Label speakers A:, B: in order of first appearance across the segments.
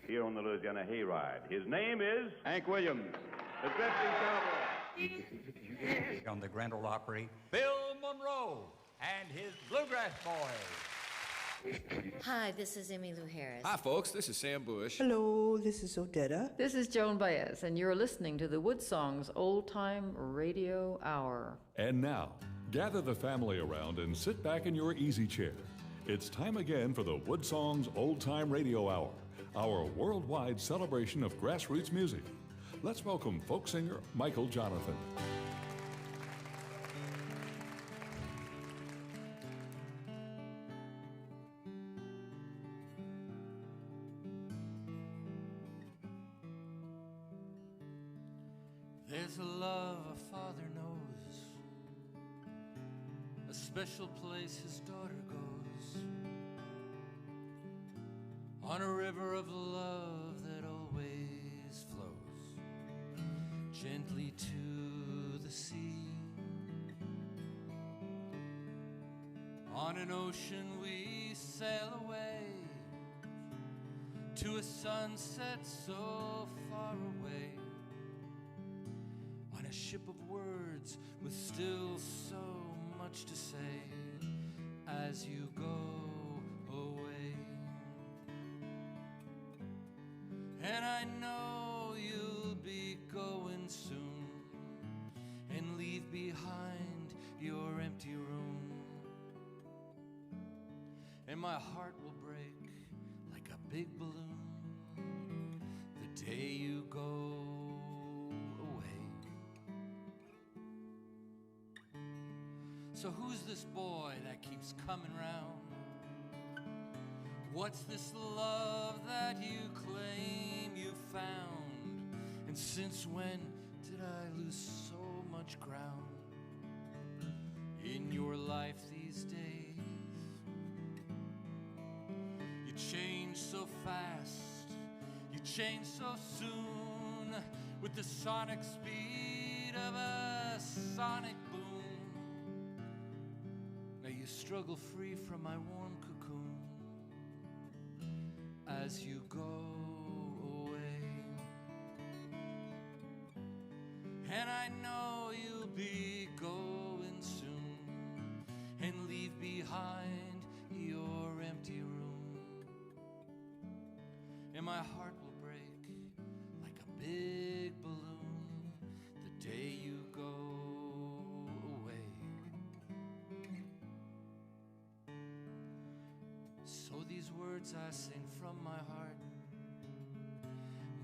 A: here on the Louisiana Hayride. His name is
B: Hank Williams,
A: the Drifting Cowboy.
C: On the Grand Ole Opry, Bill Monroe and his Bluegrass Boys.
D: Hi, this is Emmylou Harris.
E: Hi, folks. This is Sam Bush.
F: Hello, this is Odetta.
G: This is Joan Baez, and you're listening to the WoodSongs Old Time Radio Hour.
H: And now, gather the family around and sit back in your easy chair. It's time again for the WoodSongs Old Time Radio Hour, our worldwide celebration of grassroots music. Let's welcome folk singer Michael Jonathan.
I: There's a love a father knows, a special place his daughter goes, on a river of love that always flows gently to the sea. On an ocean we sail away to a sunset so far away, on a ship of words with still so much to say as you go away. And I know you'll be going soon and leave behind your empty room, and my heart will break like a big balloon the day you go. So who's this boy that keeps coming round? What's this love that you claim you found? And since when did I lose so much ground in your life these days? You change so fast, you change so soon, with the sonic speed of a sonic boom. Now you struggle free from my warm cocoon as you go away. And I know you'll be going soon and leave behind your empty room, and my heart will break like a big balloon the day you go. So these words I sing from my heart.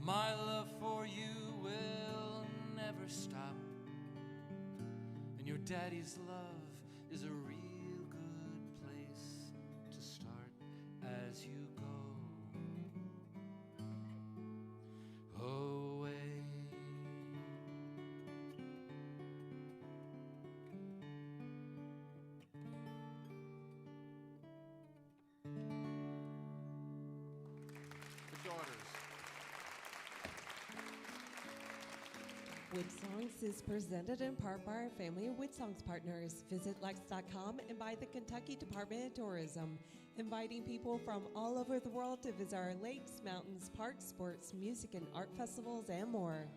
I: My love for you will never stop, and your daddy's love is a real good place to start as you go away.
J: WoodSongs is presented in part by our family of WoodSongs partners. Visit Lex.com and by the Kentucky Department of Tourism, inviting people from all over the world to visit our lakes, mountains, parks, sports, music, and art festivals, and more.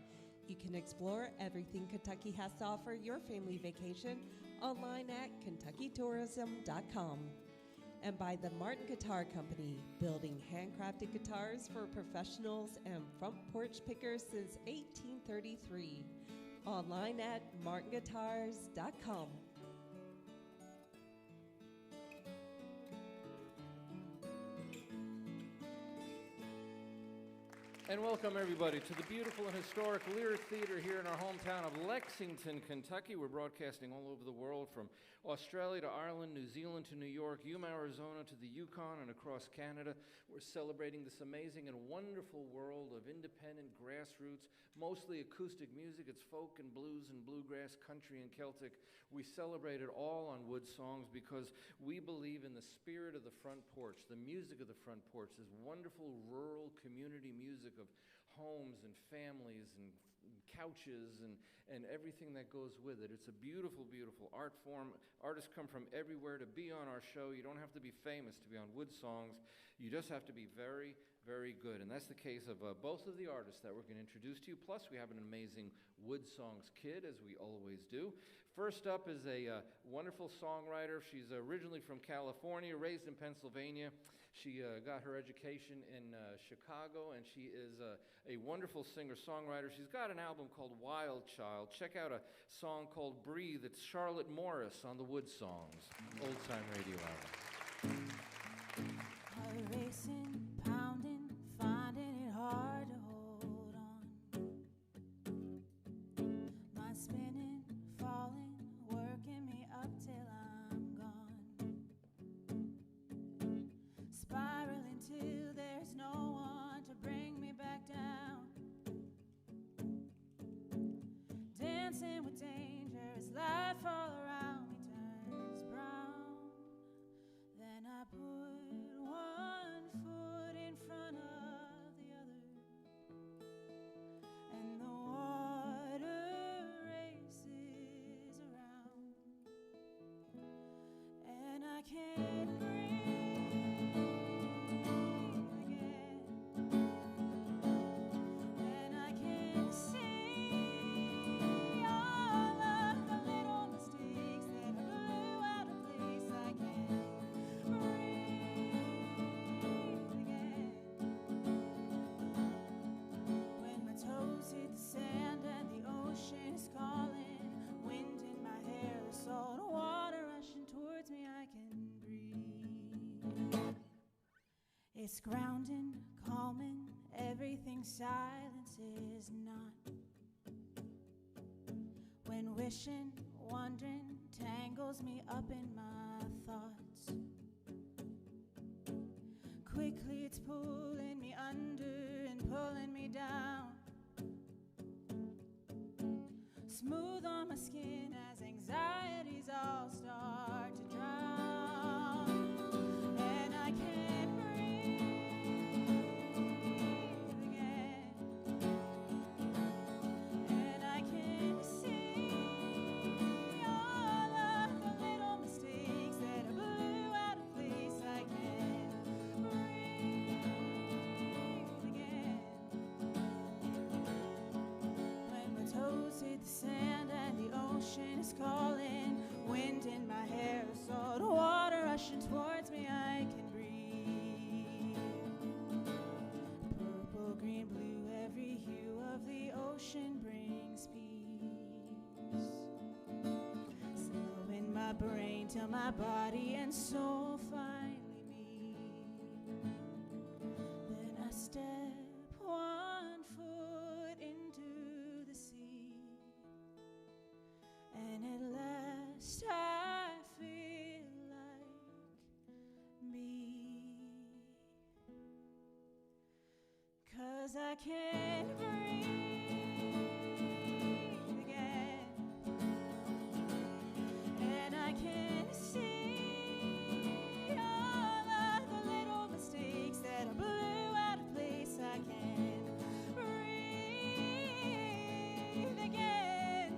J: You can explore everything Kentucky has to offer your family vacation online at KentuckyTourism.com. And by the Martin Guitar Company, building handcrafted guitars for professionals and front porch pickers since 1833. Online at martinguitars.com.
K: And welcome, everybody, to the beautiful and historic Lyric Theater here in our hometown of Lexington, Kentucky. We're broadcasting all over the world, from Australia to Ireland, New Zealand to New York, Yuma, Arizona to the Yukon, and across Canada. We're celebrating this amazing and wonderful world of independent grassroots, mostly acoustic music. It's folk and blues and bluegrass, country and Celtic. We celebrate it all on WoodSongs because we believe in the spirit of the front porch, the music of the front porch, this wonderful rural community music of homes and families and couches and everything that goes with it. It's a beautiful, beautiful art form. Artists come from everywhere to be on our show. You don't have to be famous to be on WoodSongs. You just have to be very, very good. And that's the case of both of the artists that we're going to introduce to you. Plus, we have an amazing WoodSongs kid, as we always do. First up is a wonderful songwriter. She's originally from California, raised in Pennsylvania. She got her education in Chicago, and she is a wonderful singer-songwriter. She's got an album called Wild Child. Check out a song called Breathe. It's Charlotte Morris on the WoodSongs Old Time Radio Hour.
B: Heart racing, pounding, finding it hard to hold on. Mind spinning, falling, working me up till I'm gone. Spiraling till there's no one to bring me back down. Dancing with danger as life all around me turns brown. Then I put one foot in front of the other, and the water races around, and I can't breathe again, and I can't see all of the little mistakes that blew out of place. I can't breathe again. When my toes hit the sand and the ocean is calling, wind in my hair, the salt water rushing towards me, I can breathe. It's grounding, calming, everything silence is not. When wishing, wondering, tangles me up in my thoughts. Quickly it's pulling me under and pulling me down. Smooth on my skin as anxieties all start to drown. And I can't breathe again. And I can't see all of the little mistakes that blew out of place. I can't breathe again. When my toes hit the sand and the ocean is calling, wind in my hair, salt water rushing towards me, I can breathe. Purple, green, blue, every hue of the ocean brings peace. Slow in my brain till my body and soul finally meet. Then I step one foot into the sea, and at last I feel like me. 'Cause I can't breathe again, and I can't see all of the little mistakes that blew out of place. I can't breathe again.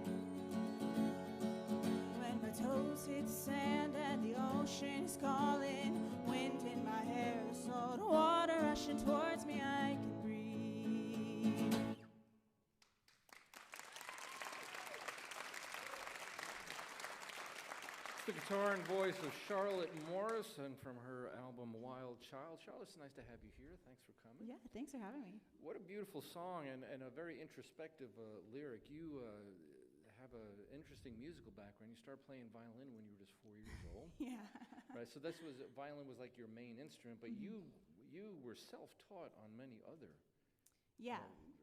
B: When my toes hit the sand and the ocean is calling, wind in my hair, salt water rushing towards me, I can breathe.
K: The guitar and voice of Charlotte Morris, and from her album Wild Child. Charlotte, it's nice to have you here. Thanks for coming.
E: Yeah, thanks for having me.
K: What a beautiful song and a very introspective lyric. You have an interesting musical background. You started playing violin when you were just 4 years old.
E: Yeah.
K: Right. So violin was like your main instrument, but you were self-taught on many other.
E: Yeah.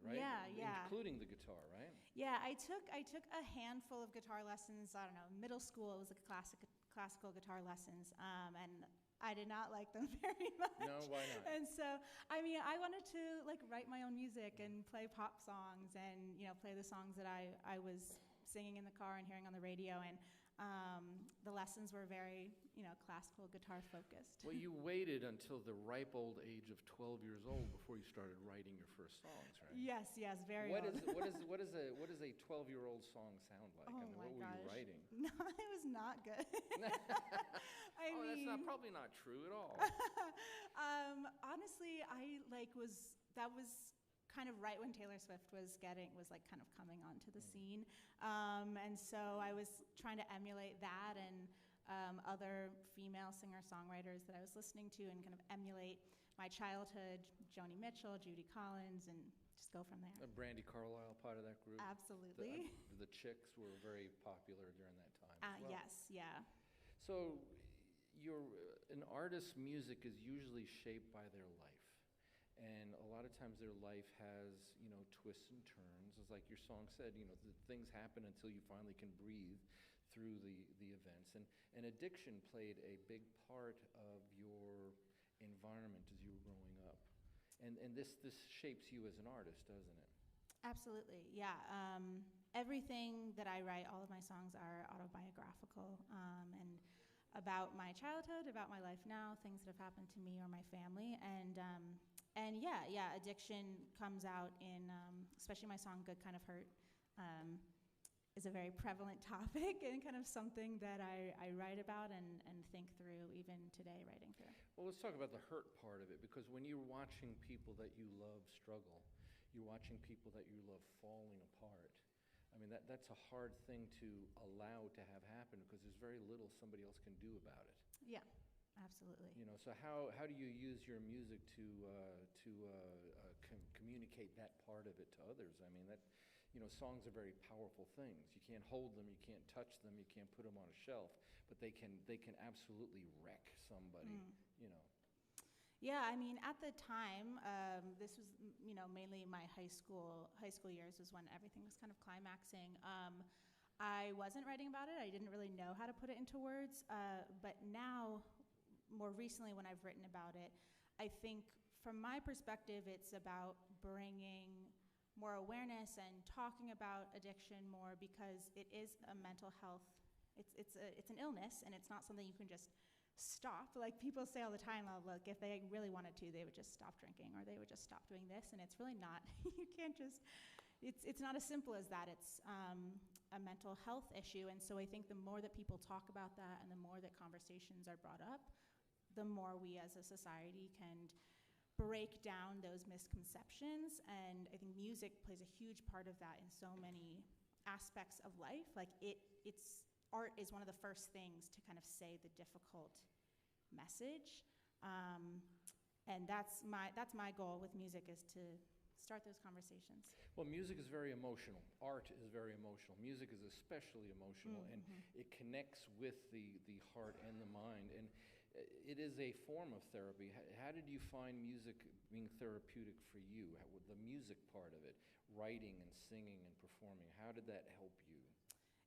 K: Right.
E: Yeah.
K: Including the guitar, right?
E: Yeah, I took a handful of guitar lessons. I don't know, middle school. It was like classical guitar lessons, and I did not like them very much.
K: No, why not?
E: And so, I mean, I wanted to like write my own music and play pop songs, and play the songs that I was singing in the car and hearing on the radio, and the lessons were very, classical guitar focused.
K: Well, you waited until the ripe old age of 12 years old before you started writing your first songs, right?
E: Yes, very
K: What
E: old.
K: does a 12-year-old song sound like?
E: Oh
K: I mean,
E: my
K: what were you writing?
E: No, it was not good.
K: That's probably not true at all.
E: that was kind of right when Taylor Swift was like kind of coming onto the scene. And so I was trying to emulate that and other female singer-songwriters that I was listening to and kind of emulate my childhood, Joni Mitchell, Judy Collins, and just go from there.
K: Brandy Carlisle, part of that group?
E: Absolutely.
K: The Chicks were very popular during that time as well.
E: Yes, yeah.
K: So an artist's music is usually shaped by their life. And a lot of times their life has, twists and turns. It's like your song said, things happen until you finally can breathe through the events. And addiction played a big part of your environment as you were growing up. And this shapes you as an artist, doesn't it?
E: Absolutely, yeah. Everything that I write, all of my songs are autobiographical and about my childhood, about my life now, things that have happened to me or my family. And yeah, addiction comes out in, especially my song Good Kind of Hurt, is a very prevalent topic and kind of something that I write about and think through even today, writing through.
K: Well, let's talk about the hurt part of it, because when you're watching people that you love struggle, you're watching people that you love falling apart. I mean, that's a hard thing to allow to have happen, because there's very little somebody else can do about it.
E: Yeah, absolutely.
K: So how do you use your music to communicate that part of it to others? I mean, songs are very powerful things. You can't hold them, you can't touch them, you can't put them on a shelf, but they can absolutely wreck somebody.
E: Yeah, I mean, at the time, this was mainly my high school years was when everything was kind of climaxing. I wasn't writing about it. I didn't really know how to put it into words. But now, more recently, when I've written about it, I think from my perspective, it's about bringing more awareness and talking about addiction more, because it is a mental health. It's an illness, and it's not something you can just stop. Like people say all the time, oh, look, if they really wanted to, they would just stop drinking, or they would just stop doing this, and it's really not. You can't just, it's not as simple as that. It's a mental health issue, and so I think the more that people talk about that and the more that conversations are brought up, the more we as a society can break down those misconceptions. And I think music plays a huge part of that in so many aspects of life. Like art is one of the first things to kind of say the difficult message. And that's my goal with music, is to start those conversations.
K: Well, music is very emotional. Art is very emotional. Music is especially emotional, and it connects with the heart and the mind. And it is a form of therapy. How did you find music being therapeutic for you? The music part of it, writing and singing and performing, how did that help you?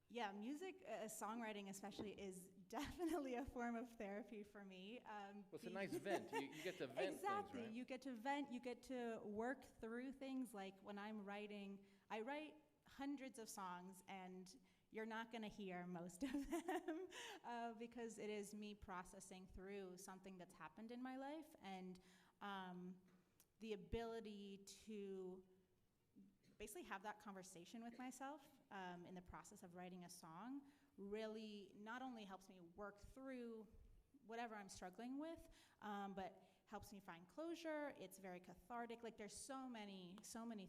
E: Yeah, music, songwriting especially, is definitely a form of therapy for me.
K: Well, it's a nice vent. You get to vent
E: exactly.
K: things, right?
E: You get to vent. You get to work through things. Like when I'm writing, I write hundreds of songs, and you're not going to hear most of them because it is me processing through something that's happened in my life, and the ability to basically have that conversation with myself in the process of writing a song really not only helps me work through whatever I'm struggling with, but helps me find closure. It's very cathartic. Like there's so many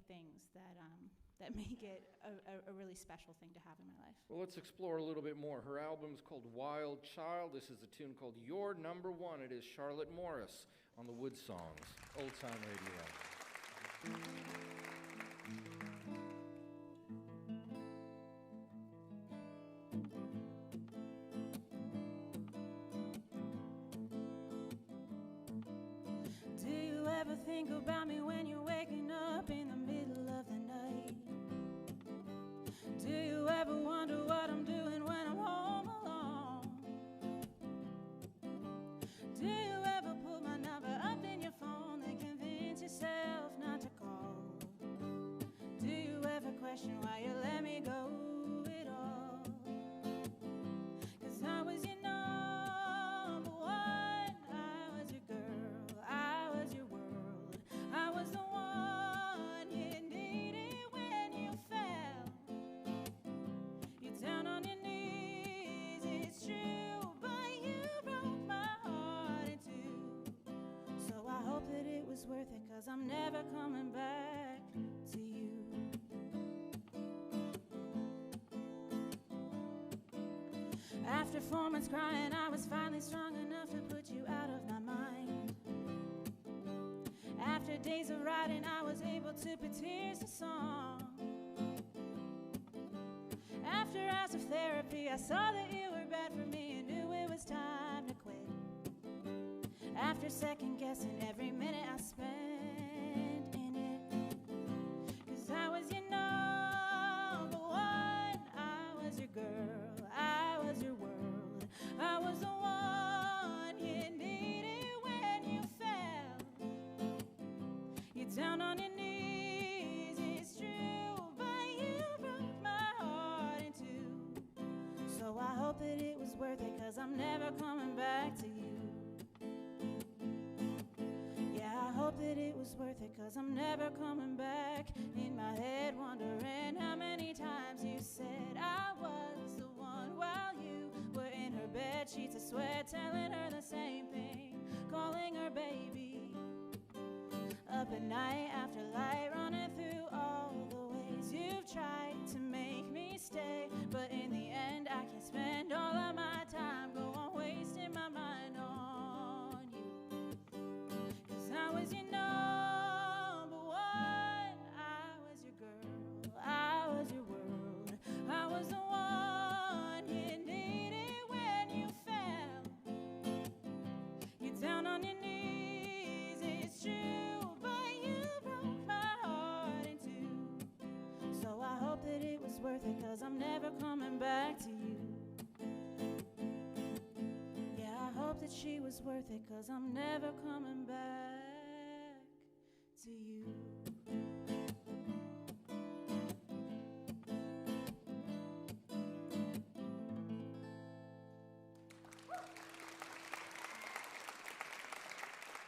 E: things that make it a really special thing to have in my life.
K: Well, let's explore a little bit more. Her album's called Wild Child. This is a tune called Your Number One. It is Charlotte Morris on the WoodSongs, Old Time Radio.
B: Do you ever think about me when you're waking up in the middle of the night? Do you ever wonder what I'm doing when I'm home alone? Do you ever put my number up in your phone and convince yourself not to call? Do you ever question why you let me go at all? 'Cause I was your number one, I was your girl, I was your world, I was the one you needed when you fell. You're down on your knees. was worth it, 'cause I'm never coming back to you. After 4 months crying, I was finally strong enough to put you out of my mind. After days of writing, I was able to put tears to song. After hours of therapy, I saw that you were bad for me and knew it was time to quit. After second guessing every minute I spent in it, 'cause I was your number one, I was your girl, I was your world, I was the one you needed when you fell. You're down on your knees, it's true, but you broke my heart in two. So I hope that it was worth it, 'cause I'm never coming back to you. I hope that it was worth it, 'cause I'm never coming back. In my head wondering how many times you said I was the one, while you were in her bed sheets of sweat, telling her the same thing, calling her baby. Up at night after light, running through all the ways you've tried to make me stay, but in the end I can't spend all of my time, go on wasting my mind on you. I was your number one, I was your girl, I was your world, I was the one you needed when you fell. You're down on your knees, it's true, but you broke my heart in two. So I hope that it was worth it, 'cause I'm never coming back to you. I hope that she was worth it, 'cause I'm never coming back to you.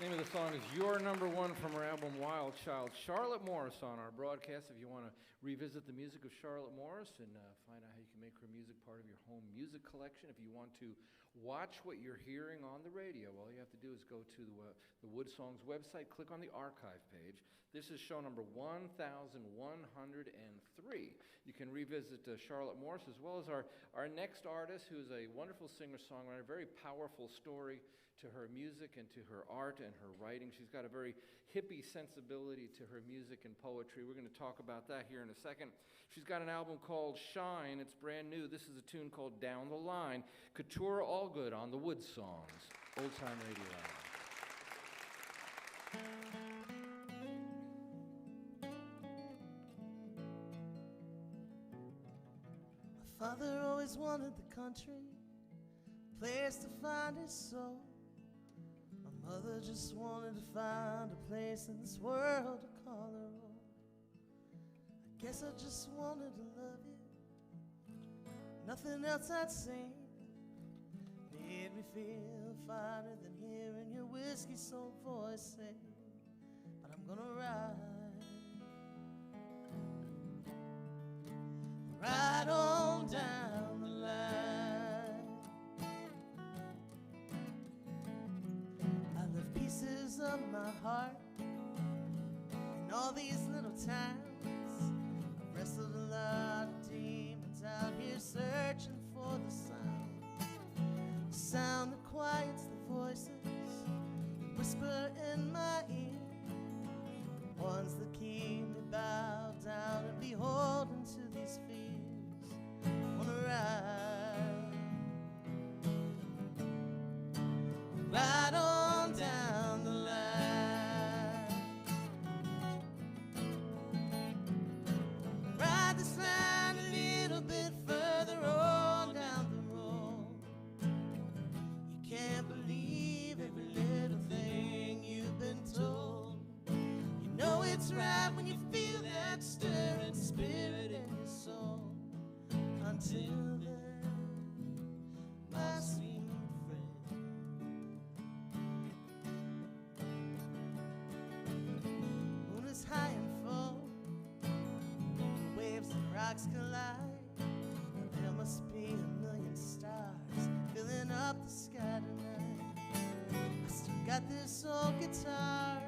K: Name of the song is Your Number One from her album Wild Child. Charlotte Morris on our broadcast. If you want to revisit the music of Charlotte Morris and find out how you can make her music part of your home music collection, if you want to watch what you're hearing on the radio, all you have to do is go to the WoodSongs website, click on the archive page. This is show number 1103. You can revisit Charlotte Morris, as well as our next artist, who is a wonderful singer-songwriter, very powerful story to her music and to her art and her writing. She's got a very hippie sensibility to her music and poetry. We're going to talk about that here in a second. She's got an album called Shine. It's brand new. This is a tune called Down the Line. Keturah Allgood on the WoodSongs, Old Time Radio Hour.
L: My father always wanted the country, a place to find his soul. My mother just wanted to find a place in this world to call her own. I guess I just wanted to love you. Nothing else I'd seen made me feel finer than hearing your whiskey soul voice sing. But I'm gonna ride on down the line. I left pieces of my heart in all these little towns. I've wrestled a lot of demons out here searching for the sound that quiets the voices that whisper in my ear, the ones that keep me bowed down and beholden to these fears. I wanna ride on down the line, ride this line a little bit further on down the road. You can't believe every little thing you've been told. You know it's right when you feel that stirring spirit in your soul. Until then, my sweet friend, moon is high and full, waves and rocks collide. There must be a million stars filling up the sky tonight. I still got this old guitar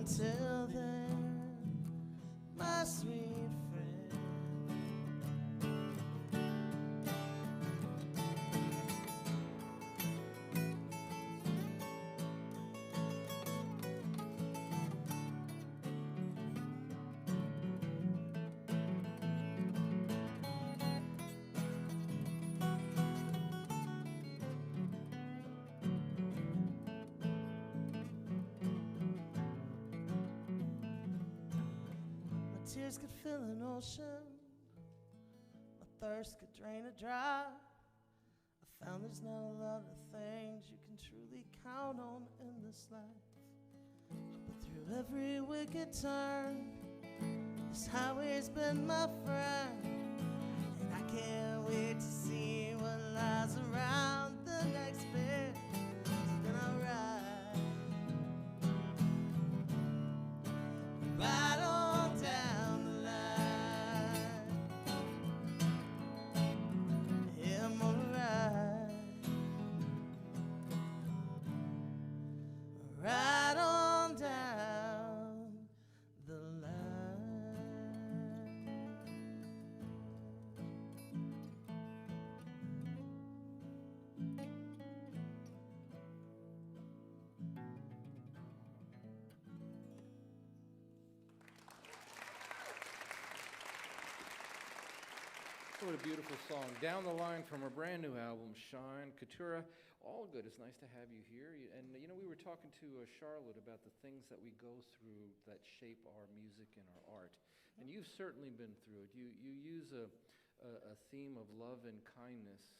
L: until then, my sweet friend. Tears could fill an ocean, my thirst could drain it dry. I found there's not a lot of things you can truly count on in this life. But through every wicked turn, this highway's been my friend. And I can't wait to see what lies around the next bend. So then I'll ride on down the line. Yeah, I'm gonna ride on down the line.
K: What a beautiful song. Down the line from her brand new album, Shine. Keturah, Allgood, it's nice to have you here. And, you know, we were talking to Charlotte about the things that we go through that shape our music and our art. And you've certainly been through it. You use a theme of love and kindness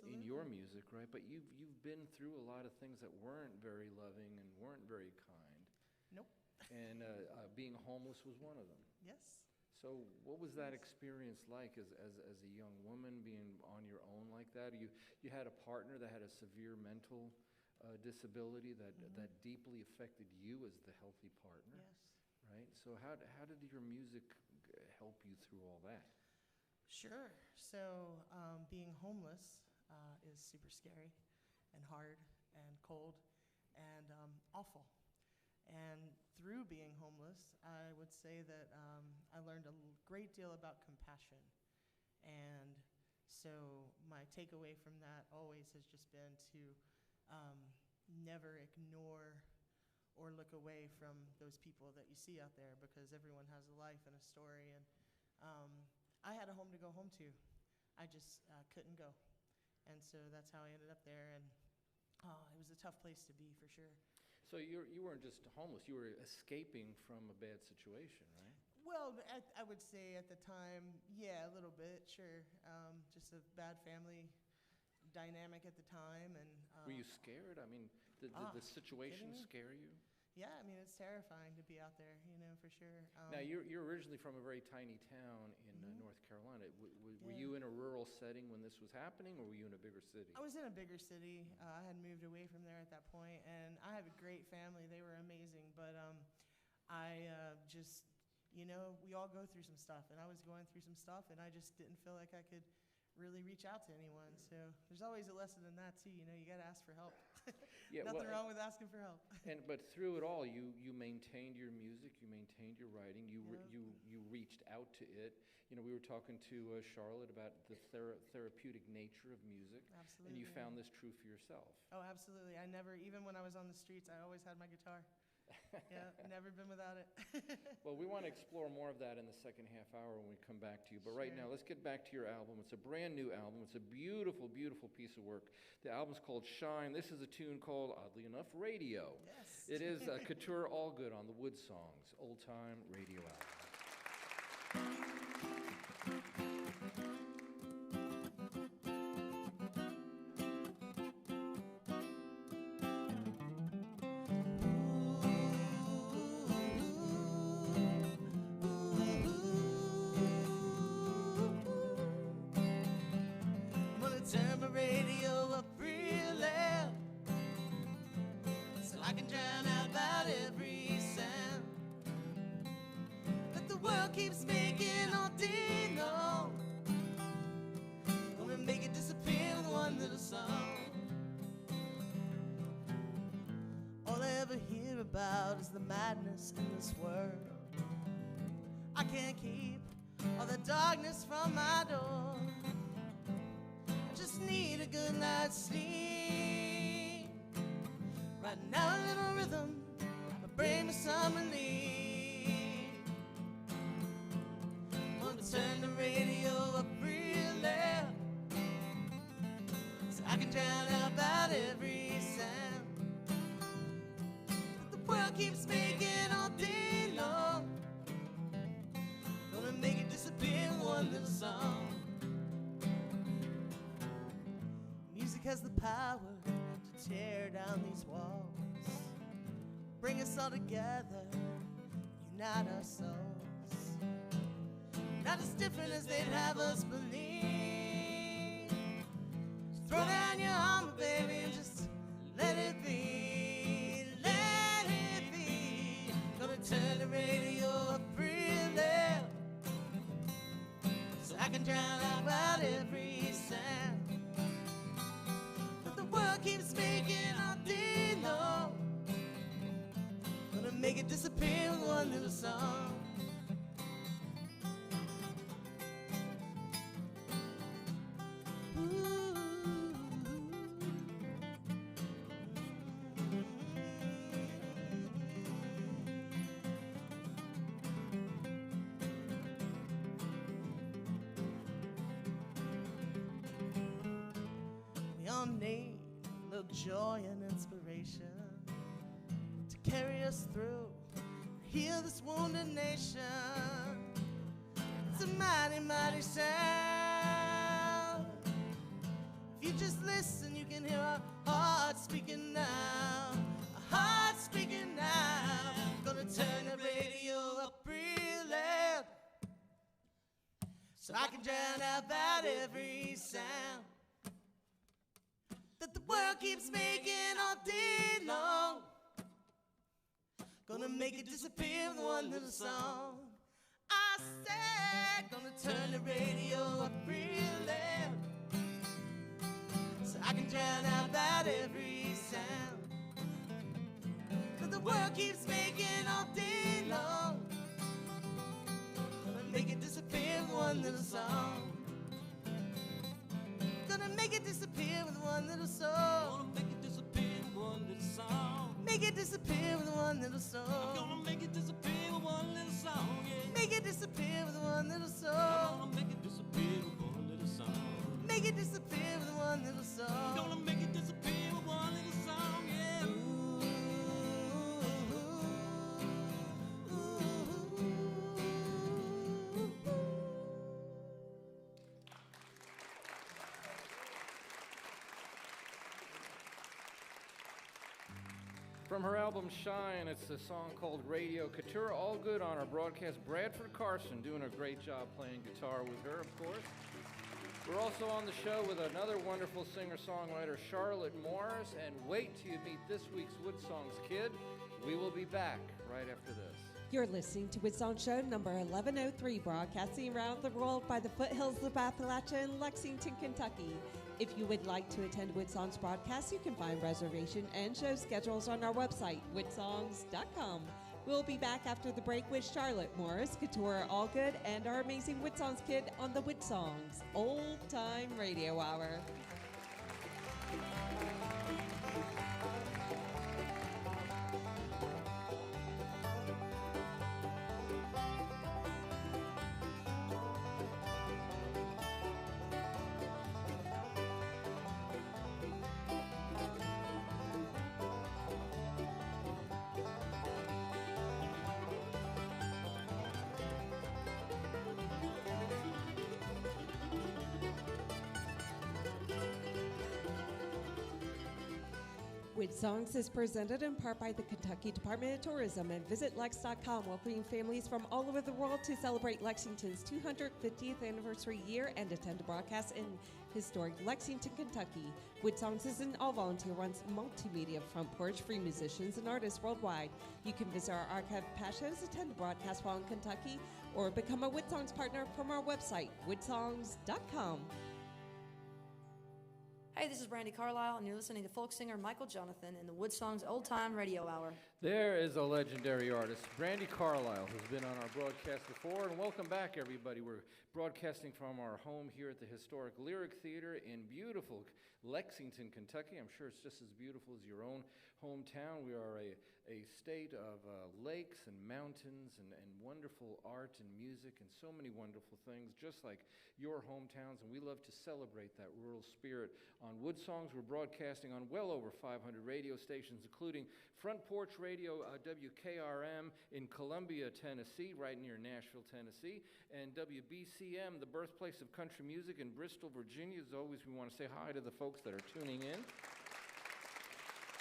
K: in your music, right? But you've been through a lot of things that weren't very loving and weren't very kind.
L: Nope.
K: And being homeless was one of them.
L: Yes.
K: So what was that experience like as a young woman being on your own like that? You had a partner that had a severe mental disability that deeply affected you as the healthy partner.
L: Yes.
K: Right? So how did your music help you through all that?
L: Sure. So being homeless is super scary and hard and cold and awful. And through being homeless, I would say that I learned a great deal about compassion. And so my takeaway from that always has just been to never ignore or look away from those people that you see out there, because everyone has a life and a story. And I had a home to go home to. I just couldn't go. And so that's how I ended up there. And it was a tough place to be, for sure.
K: So you weren't just homeless, you were escaping from a bad situation, right?
L: Well, I would say at the time, yeah, a little bit, sure. Just a bad family dynamic at the time. And
K: were you scared? I mean, did the situation scare you?
L: Yeah, I mean, it's terrifying to be out there, you know, for sure.
K: Now, you're originally from a very tiny town in North Carolina. Were you in a rural setting when this was happening, or were you in a bigger city?
L: I was in a bigger city. I had moved away from there at that point, and I have a great family. They were amazing, but I just, you know, we all go through some stuff, and I was going through some stuff, and I just didn't feel like I could really reach out to anyone. So there's always a lesson in that too. You know, you got to ask for help.
K: Yeah,
L: Nothing wrong with asking for help.
K: But through it all, you maintained your music, you maintained your writing, you reached out to it. You know, we were talking to Charlotte about the therapeutic nature of music.
L: Absolutely.
K: And you found this true for yourself.
L: Oh, absolutely. I never, even when I was on the streets, I always had my guitar. Yeah, never been without it.
K: Well, we want to explore more of that in the second half hour when we come back to you. But right now, let's get back to your album. It's a brand new album. It's a beautiful, beautiful piece of work. The album's called Shine. This is a tune called, oddly enough, Radio.
L: Yes.
K: It is Keturah Allgood on the WoodSongs Old Time Radio album.
L: Keeps making all day long. Gonna make it disappear with one little song. All I ever hear about loud as the madness in this world. I can't keep all the darkness from my door. I just need a good night's sleep. Right now a little rhythm will bring me some relief. Want to turn the radio up real loud, so I can drown out about every sound that the world keeps making all day long. Gonna make it disappear in one little song. Music has the power to tear down these walls, bring us all together, unite our souls. Not as different as they'd have us believe. Just throw down your armor, baby, and just let it be. Let it be. Gonna turn the radio up real loud, so I can drown out about every sound that the world keeps making all day long. Gonna make it disappear with one little song. We all need a little joy and inspiration to carry us through, heal this wounded nation. It's a mighty, mighty sound. If you just listen, you can hear our hearts speaking now. Our hearts speaking now. Gonna turn the radio up real loud, so I can drown out about every sound that the world keeps making all day long. Gonna make it disappear with one little song. I said, gonna turn the radio up real loud, so I can drown out about every sound that the world keeps making all day long. Gonna make it disappear with one little song. Gonna make it disappear with one little song. Gonna make it disappear with one little song. Make it disappear with one little song. I'm gonna make it disappear with one little song, yeah. Make it disappear with one little song. I'm gonna make it disappear with one little song. Make it disappear with one little song. I'm gonna make it disappear with one little song, yeah.
K: From her album Shine, it's a song called Radio. Keturah Allgood on our broadcast. Bradford Carson doing a great job playing guitar with her, of course. We're also on the show with another wonderful singer-songwriter, Charlotte Morris. And wait till you meet this week's WoodSongs kid. We will be back right after this.
J: You're listening to WoodSongs Show number 1103, broadcasting around the world by the foothills of Appalachia in Lexington, Kentucky. If you would like to attend WoodSongs broadcasts, you can find reservation and show schedules on our website, woodsongs.com. We'll be back after the break with Charlotte Morris, Keturah Allgood, and our amazing WoodSongs kid on the WoodSongs Old Time Radio Hour. WoodSongs is presented in part by the Kentucky Department of Tourism, and visit Lex.com, welcoming families from all over the world to celebrate Lexington's 250th anniversary year and attend a broadcast in historic Lexington, Kentucky. WoodSongs is an all-volunteer-run multimedia front porch for musicians and artists worldwide. You can visit our archive past shows, attend a broadcast while in Kentucky, or become a WoodSongs partner from our website, woodsongs.com.
M: Hey, this is Brandy Carlisle, and you're listening to folk singer Michael Jonathan in the WoodSongs Old Time Radio Hour.
K: There is a legendary artist, Brandy Carlisle, who's been on our broadcast before. And welcome back, everybody. We're broadcasting from our home here at the historic Lyric Theater in beautiful Lexington, Kentucky. I'm sure it's just as beautiful as your own hometown. We are a state of lakes and mountains and wonderful art and music and so many wonderful things, just like your hometowns. And we love to celebrate that rural spirit on WoodSongs. We're broadcasting on well over 500 radio stations, including Front Porch Radio, WKRM in Columbia, Tennessee, right near Nashville, Tennessee, and WBCM, the birthplace of country music in Bristol, Virginia. As always, we want to say hi to the folks that are tuning in.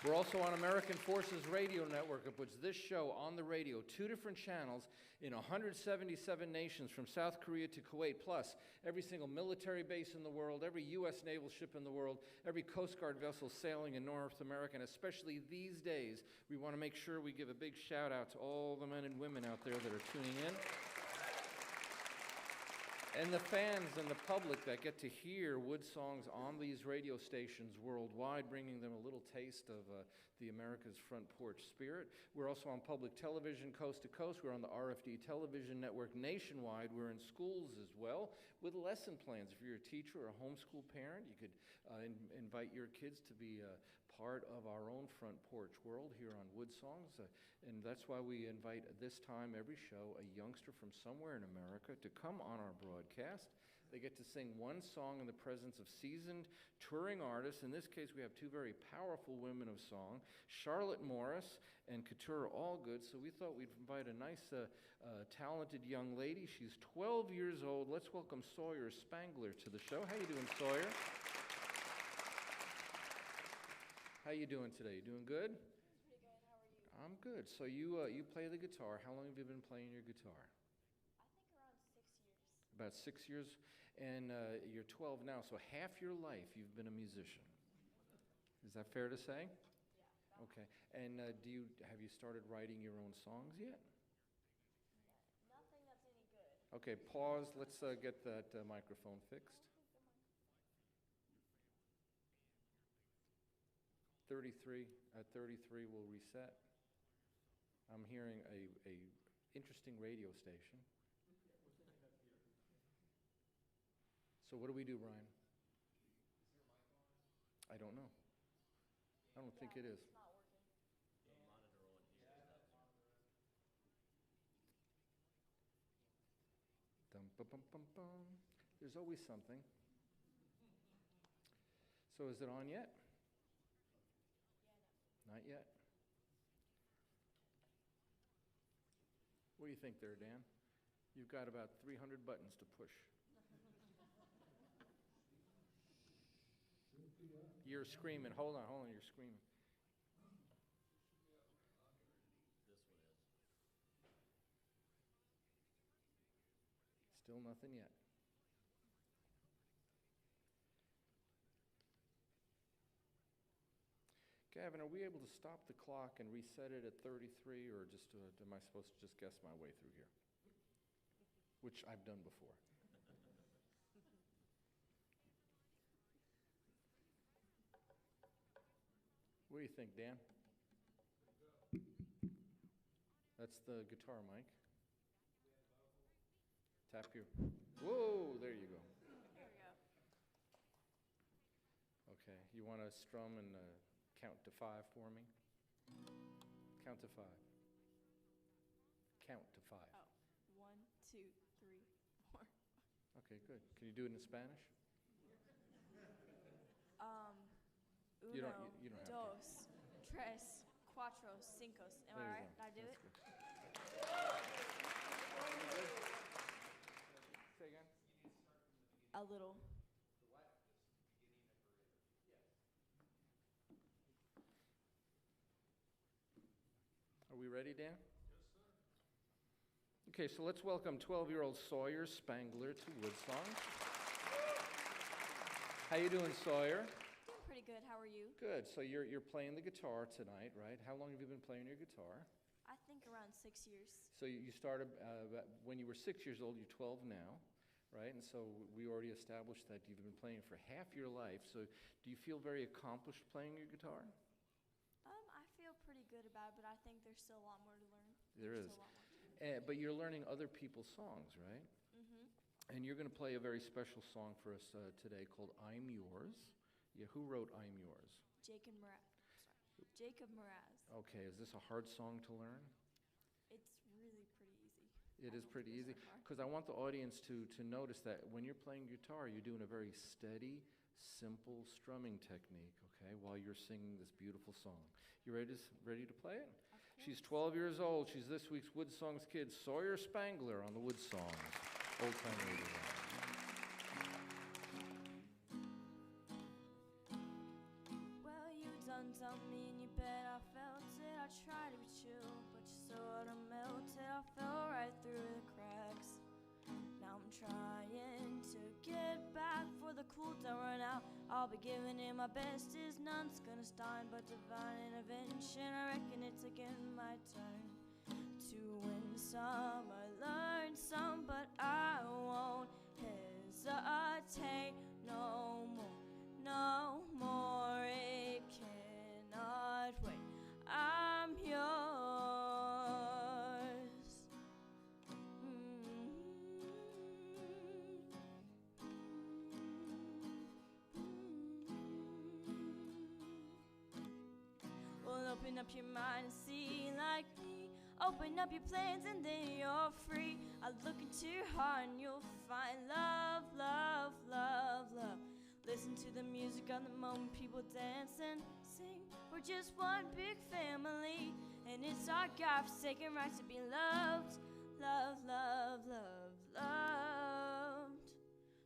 K: We're also on American Forces Radio Network, that puts this show on the radio, 2 different channels in 177 nations from South Korea to Kuwait, plus every single military base in the world, every U.S. naval ship in the world, every Coast Guard vessel sailing in North America, and especially these days, we want to make sure we give a big shout out to all the men and women out there that are tuning in. And the fans and the public that get to hear WoodSongs on these radio stations worldwide, bringing them a little taste of the America's Front Porch spirit. We're also on public television coast to coast. We're on the RFD television network nationwide. We're in schools as well with lesson plans. If you're a teacher or a homeschool parent, you could invite your kids to be part of our own Front Porch world here on WoodSongs. And that's why we invite this time every show a youngster from somewhere in America to come on our broadcast. They get to sing one song in the presence of seasoned touring artists. In this case, we have 2 very powerful women of song, Charlotte Morris and Keturah Allgood. So we thought we'd invite a nice, talented young lady. She's 12 years old. Let's welcome Sawyer Spangler to the show. How you doing, Sawyer? How you doing today? You doing good?
M: Pretty good. How are you?
K: I'm good. So you play the guitar. How long have you been playing your guitar?
M: I think around 6 years.
K: About 6 years, and you're 12 now. So half your life you've been a musician. Is that fair to say?
M: Yeah.
K: Okay. And have you started writing your own songs yet?
M: Nothing that's any good.
K: Okay. Pause. Let's get that microphone fixed. 33. At 33, we'll reset. I'm hearing a interesting radio station. So what do we do, Brian? I don't know. I don't think it is.
M: It's not working.
K: Dum, bum, bum, bum, bum. There's always something. So is it on yet? Not yet. What do you think there, Dan? You've got about 300 buttons to push. You're screaming. Hold on. You're screaming. Still nothing yet. Gavin, are we able to stop the clock and reset it at 33, or just am I supposed to just guess my way through here? Which I've done before. What do you think, Dan? That's the guitar mic. Tap your... Whoa, there you go.
M: There we go.
K: Okay, you want to strum and count to 5 for me? Count to 5. Count to 5.
M: Oh, 1, 2, 3, 4.
K: Okay, good. Can you do it in Spanish?
M: Uno,
K: You don't have to.
M: dos, tres, cuatro, cinco. Am
K: There
M: I
K: you
M: right?
K: go.
M: Did I do
K: That's
M: it?
K: good. Say again?
M: A little.
K: Are we ready, Dan? Yes, sir. Okay, so let's welcome 12-year-old Sawyer Spangler to WoodSongs. How you doing, Sawyer?
M: Doing pretty good. How are you?
K: Good. So you're playing the guitar tonight, right? How long have you been playing your guitar?
M: I think around 6 years.
K: So you started when you were 6 years old. You're 12 now, right? And so we already established that you've been playing for half your life. So do you feel very accomplished playing your guitar?
M: I feel pretty good about it, but I think there's still a lot more to learn.
K: There is.
M: There's still a lot more to learn.
K: But you're learning other people's songs, right?
M: Mm-hmm.
K: And you're going to play a very special song for us today called I'm Yours. Yeah, who wrote I'm Yours?
M: Jacob Mraz. Jacob Mraz.
K: Okay, is this a hard song to learn?
M: It's really pretty easy.
K: It is pretty easy, because I want the audience to notice that when you're playing guitar, you're doing a very steady, simple strumming technique, okay, while you're singing this beautiful song. You ready to play it? She's 12 years old. She's this week's WoodSongs kid, Sawyer Spangler, on the WoodSongs Old Time Radio.
M: Well, you done me and you bet I felt it. I tried to be chill, but you sort of melted. I fell right through the cracks. Now I'm trying to get back for the cool down run out. I'll be giving it my best, is none's gonna stop but divine intervention. I reckon it's again my turn to win some or learn some, but I won't hesitate no more, no more. It cannot wait. I'm yours. Well, open up your mind and see like me. Open up your plans and then you're free. I look into your heart and you'll find love, love, love, love. Listen to the music on the moment, people dance and sing. We're just one big family, and it's our God-forsaken right to be loved, loved, loved, loved, loved.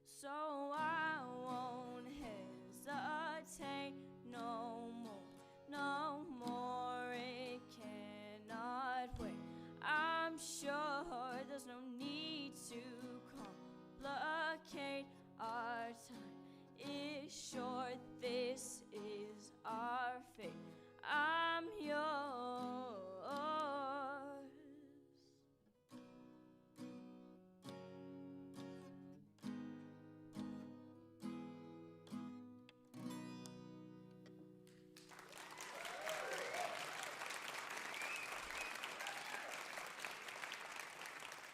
M: So I won't hesitate no more, no more. It cannot wait. I'm sure there's no need to complicate our time. Is sure this is our fate. I'm yours.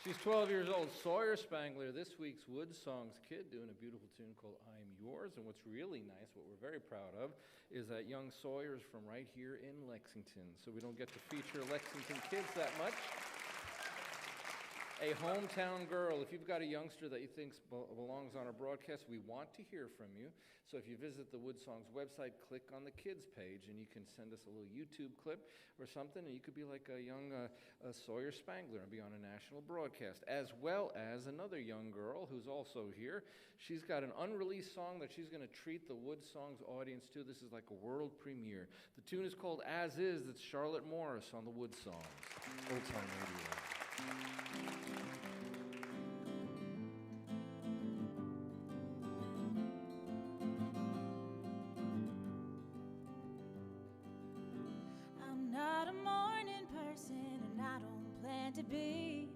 K: She's 12 years old, Sawyer Spangler, this week's WoodSongs kid, doing a beautiful tune called I'm Yours. And what's really nice, what we're very proud of, is that young Sawyer's from right here in Lexington. So we don't get to feature Lexington kids that much. A hometown girl. If you've got a youngster that you think belongs on our broadcast, we want to hear from you. So if you visit the WoodSongs website, click on the kids page, and you can send us a little YouTube clip or something, and you could be like a young Sawyer Spangler and be on a national broadcast, as well as another young girl who's also here. She's got an unreleased song that she's going to treat the WoodSongs audience to. This is like a world premiere. The tune is called As Is. It's Charlotte Morris on the WoodSongs Old Time Radio.
B: To be.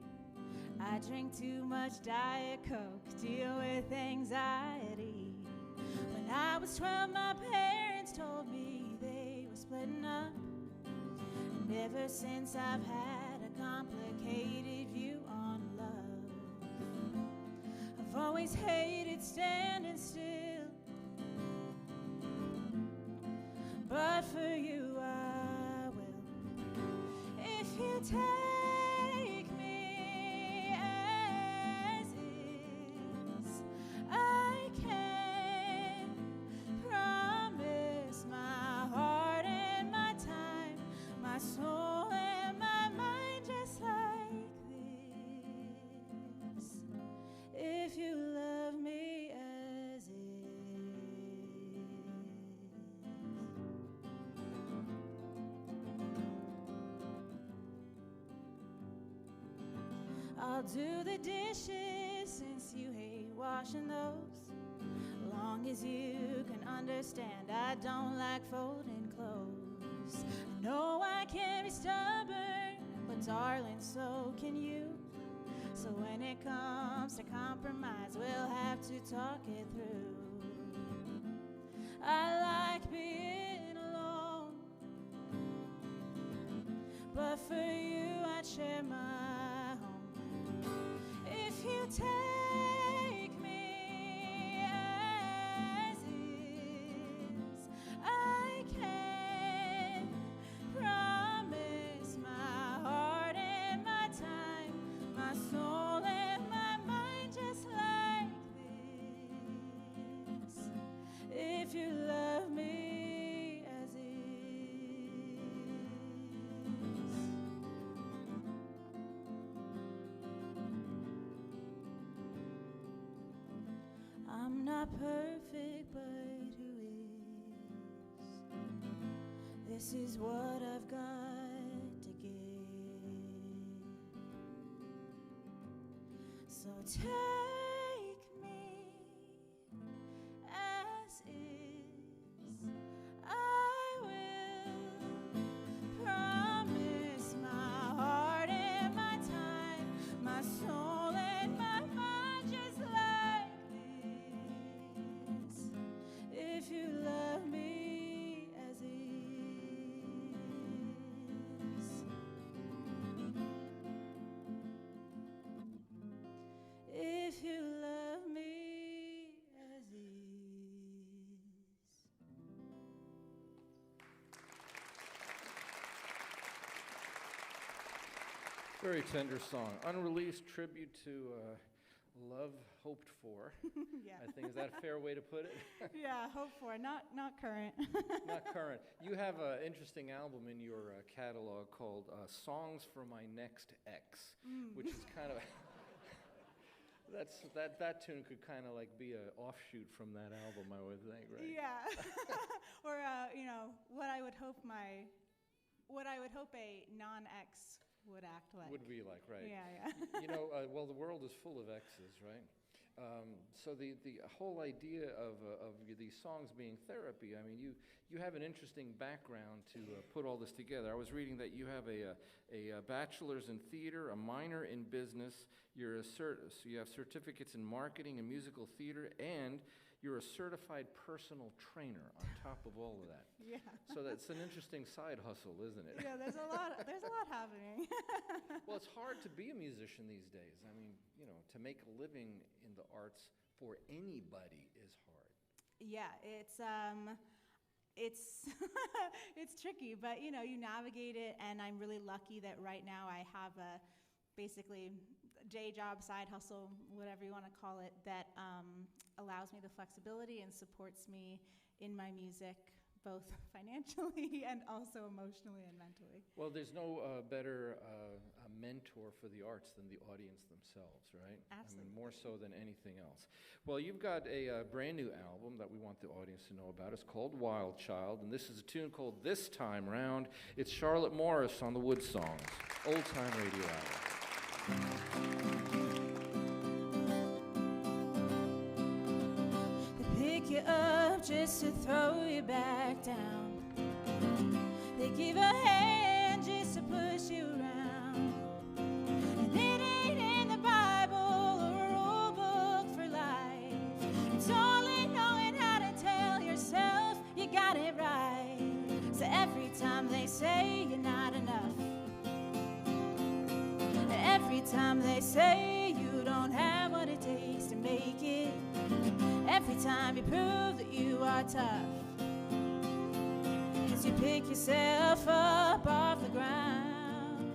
B: I drink too much Diet Coke, deal with anxiety. When I was 12, my parents told me they were splitting up. And ever since I've had a complicated view on love. I've always hated standing still, but for you I will. If you take I'll do the dishes since you hate washing those. Long as you can understand, I don't like folding clothes. I know I can be stubborn, but darling, so can you. So when it comes to compromise, we'll have to talk it through. I like being alone.
E: but for you I'd share my home. If you take me as is, I can promise my heart and my time, my soul and my mind, just like this. If you love me as is. I'm not perfect, but who is? This is what I've got to give. So take me as is. I will promise my heart and my time, my soul and my mind, just like this. If you love me as is. If you love me as is.
K: Very tender song. Unreleased tribute to Love Hoped For.
E: Yeah.
K: I think, is that a fair way to put it?
E: Yeah, hope for, not current.
K: Not current. You have an interesting album in your catalog called Songs for My Next Ex, which is kind of... That tune could kind of like be an offshoot from that album, I would think, right?
E: Yeah. Or what I would hope a non-ex would act like.
K: Would be like, right?
E: Yeah.
K: Well, the world is full of exes, right? So the whole idea of these songs being therapy, I mean, you have an interesting background to put all this together. I was reading that you have a bachelor's in theater, a minor in business, so you have certificates in marketing and musical theater, and you're a certified personal trainer on top of all of that.
E: Yeah.
K: So that's an interesting side hustle, isn't it?
E: Yeah, there's a lot happening.
K: Well, it's hard to be a musician these days. I mean, to make a living in the arts for anybody is hard.
E: Yeah, it's it's tricky, but you navigate it, and I'm really lucky that right now I have a basically day job, side hustle, whatever you want to call it, that allows me the flexibility and supports me in my music, both financially and also emotionally and mentally.
K: Well, there's no better mentor for the arts than the audience themselves, right?
E: Absolutely.
K: I mean, more so than anything else. Well, you've got a brand new album that we want the audience to know about. It's called Wild Child, and this is a tune called This Time Round. It's Charlotte Morris on the WoodSongs, Old Time Radio Hour.
E: They pick you up just to throw you back down. They give a hand just to push you around. And it ain't in the Bible or a rule book for life. It's only knowing how to tell yourself you got it right. So every time they say you're not enough, every time they say you don't have what it takes to make it, every time you prove that you are tough, 'cause you pick yourself up off the ground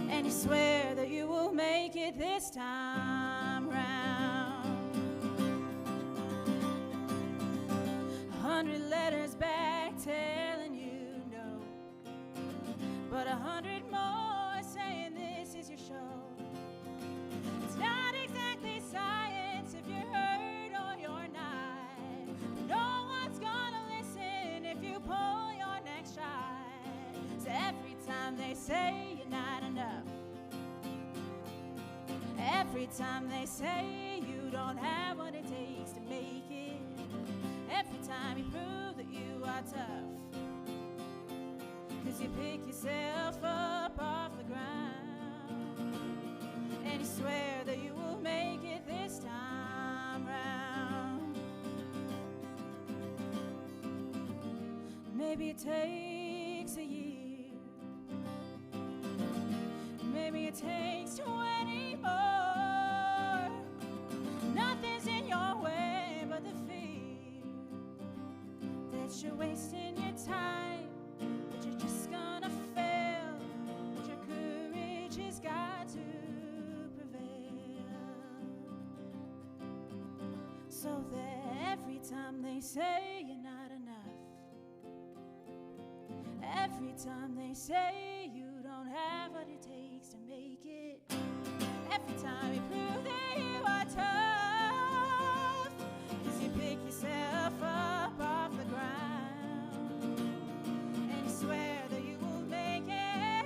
E: and you swear that you will make it this time round. 100 letters back telling you no, but 100 more saying this is your show. It's not exactly science if you're hurt or you're not. No one's gonna listen if you pull your next shot. So every time they say you're not enough, every time they say you don't have what it takes to make it, every time you prove that you are tough, 'cause you pick yourself up off the ground and you swear that you will make it this time round. Maybe it takes a year, that you're wasting your time, that you're just gonna fail, that your courage has got to prevail. So that every time they say you're not enough, every time they say you don't have what it takes to make it, every time you prove that you are tough, 'cause you pick yourself up off the ground and you swear that you will make it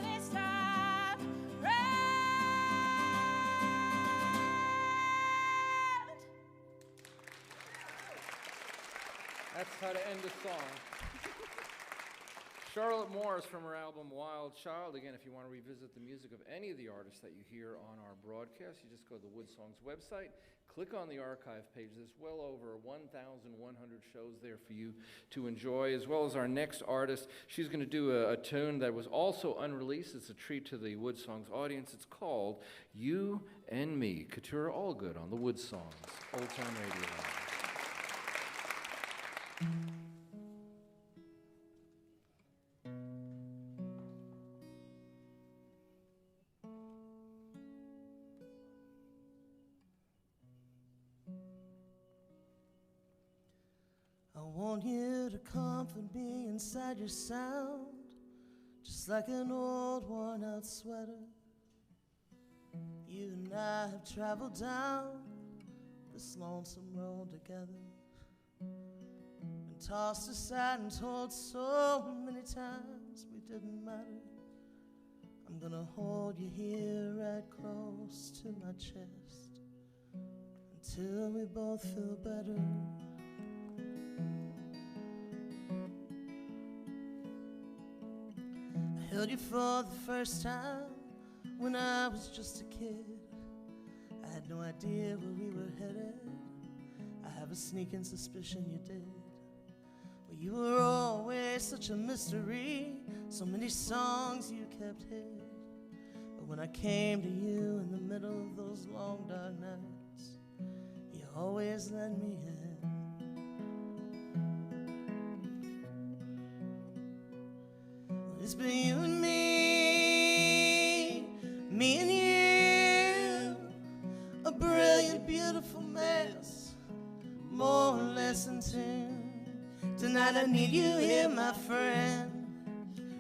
E: this time round.
K: That's how to end a song. Charlotte Morris from her album Wild Child. Again, if you want to revisit the music of any of the artists that you hear on our broadcast, you just go to the WoodSongs website, click on the archive page. There's well over 1,100 shows there for you to enjoy, as well as our next artist. She's going to do a tune that was also unreleased. It's a treat to the WoodSongs audience. It's called You and Me. Keturah Allgood on the WoodSongs Old Time Radio Hour.
L: I want you to comfort me inside your sound, just like an old worn out sweater. You and I have traveled down this lonesome road together, been tossed aside and told so many times we didn't matter. I'm gonna hold you here right close to my chest until we both feel better. I held you for the first time when I was just a kid. I had no idea where we were headed. I have a sneaking suspicion you did. Well, you were always such a mystery, so many songs you kept hid. But when I came to you in the middle of those long dark nights, you always let me in. It's been you and me and you, a brilliant, beautiful mess, more or less in tune. Tonight I need you here, my friend,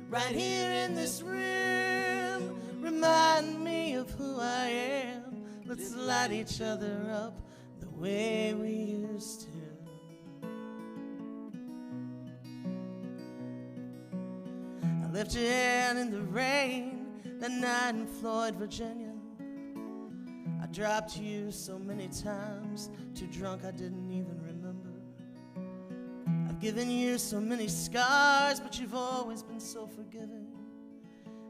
L: right here in this room. Remind me of who I am. Let's light each other up the way we used to. I left your hand in the rain that night in Floyd, Virginia. I dropped you so many times, too drunk I didn't even remember. I've given you so many scars, but you've always been so forgiving.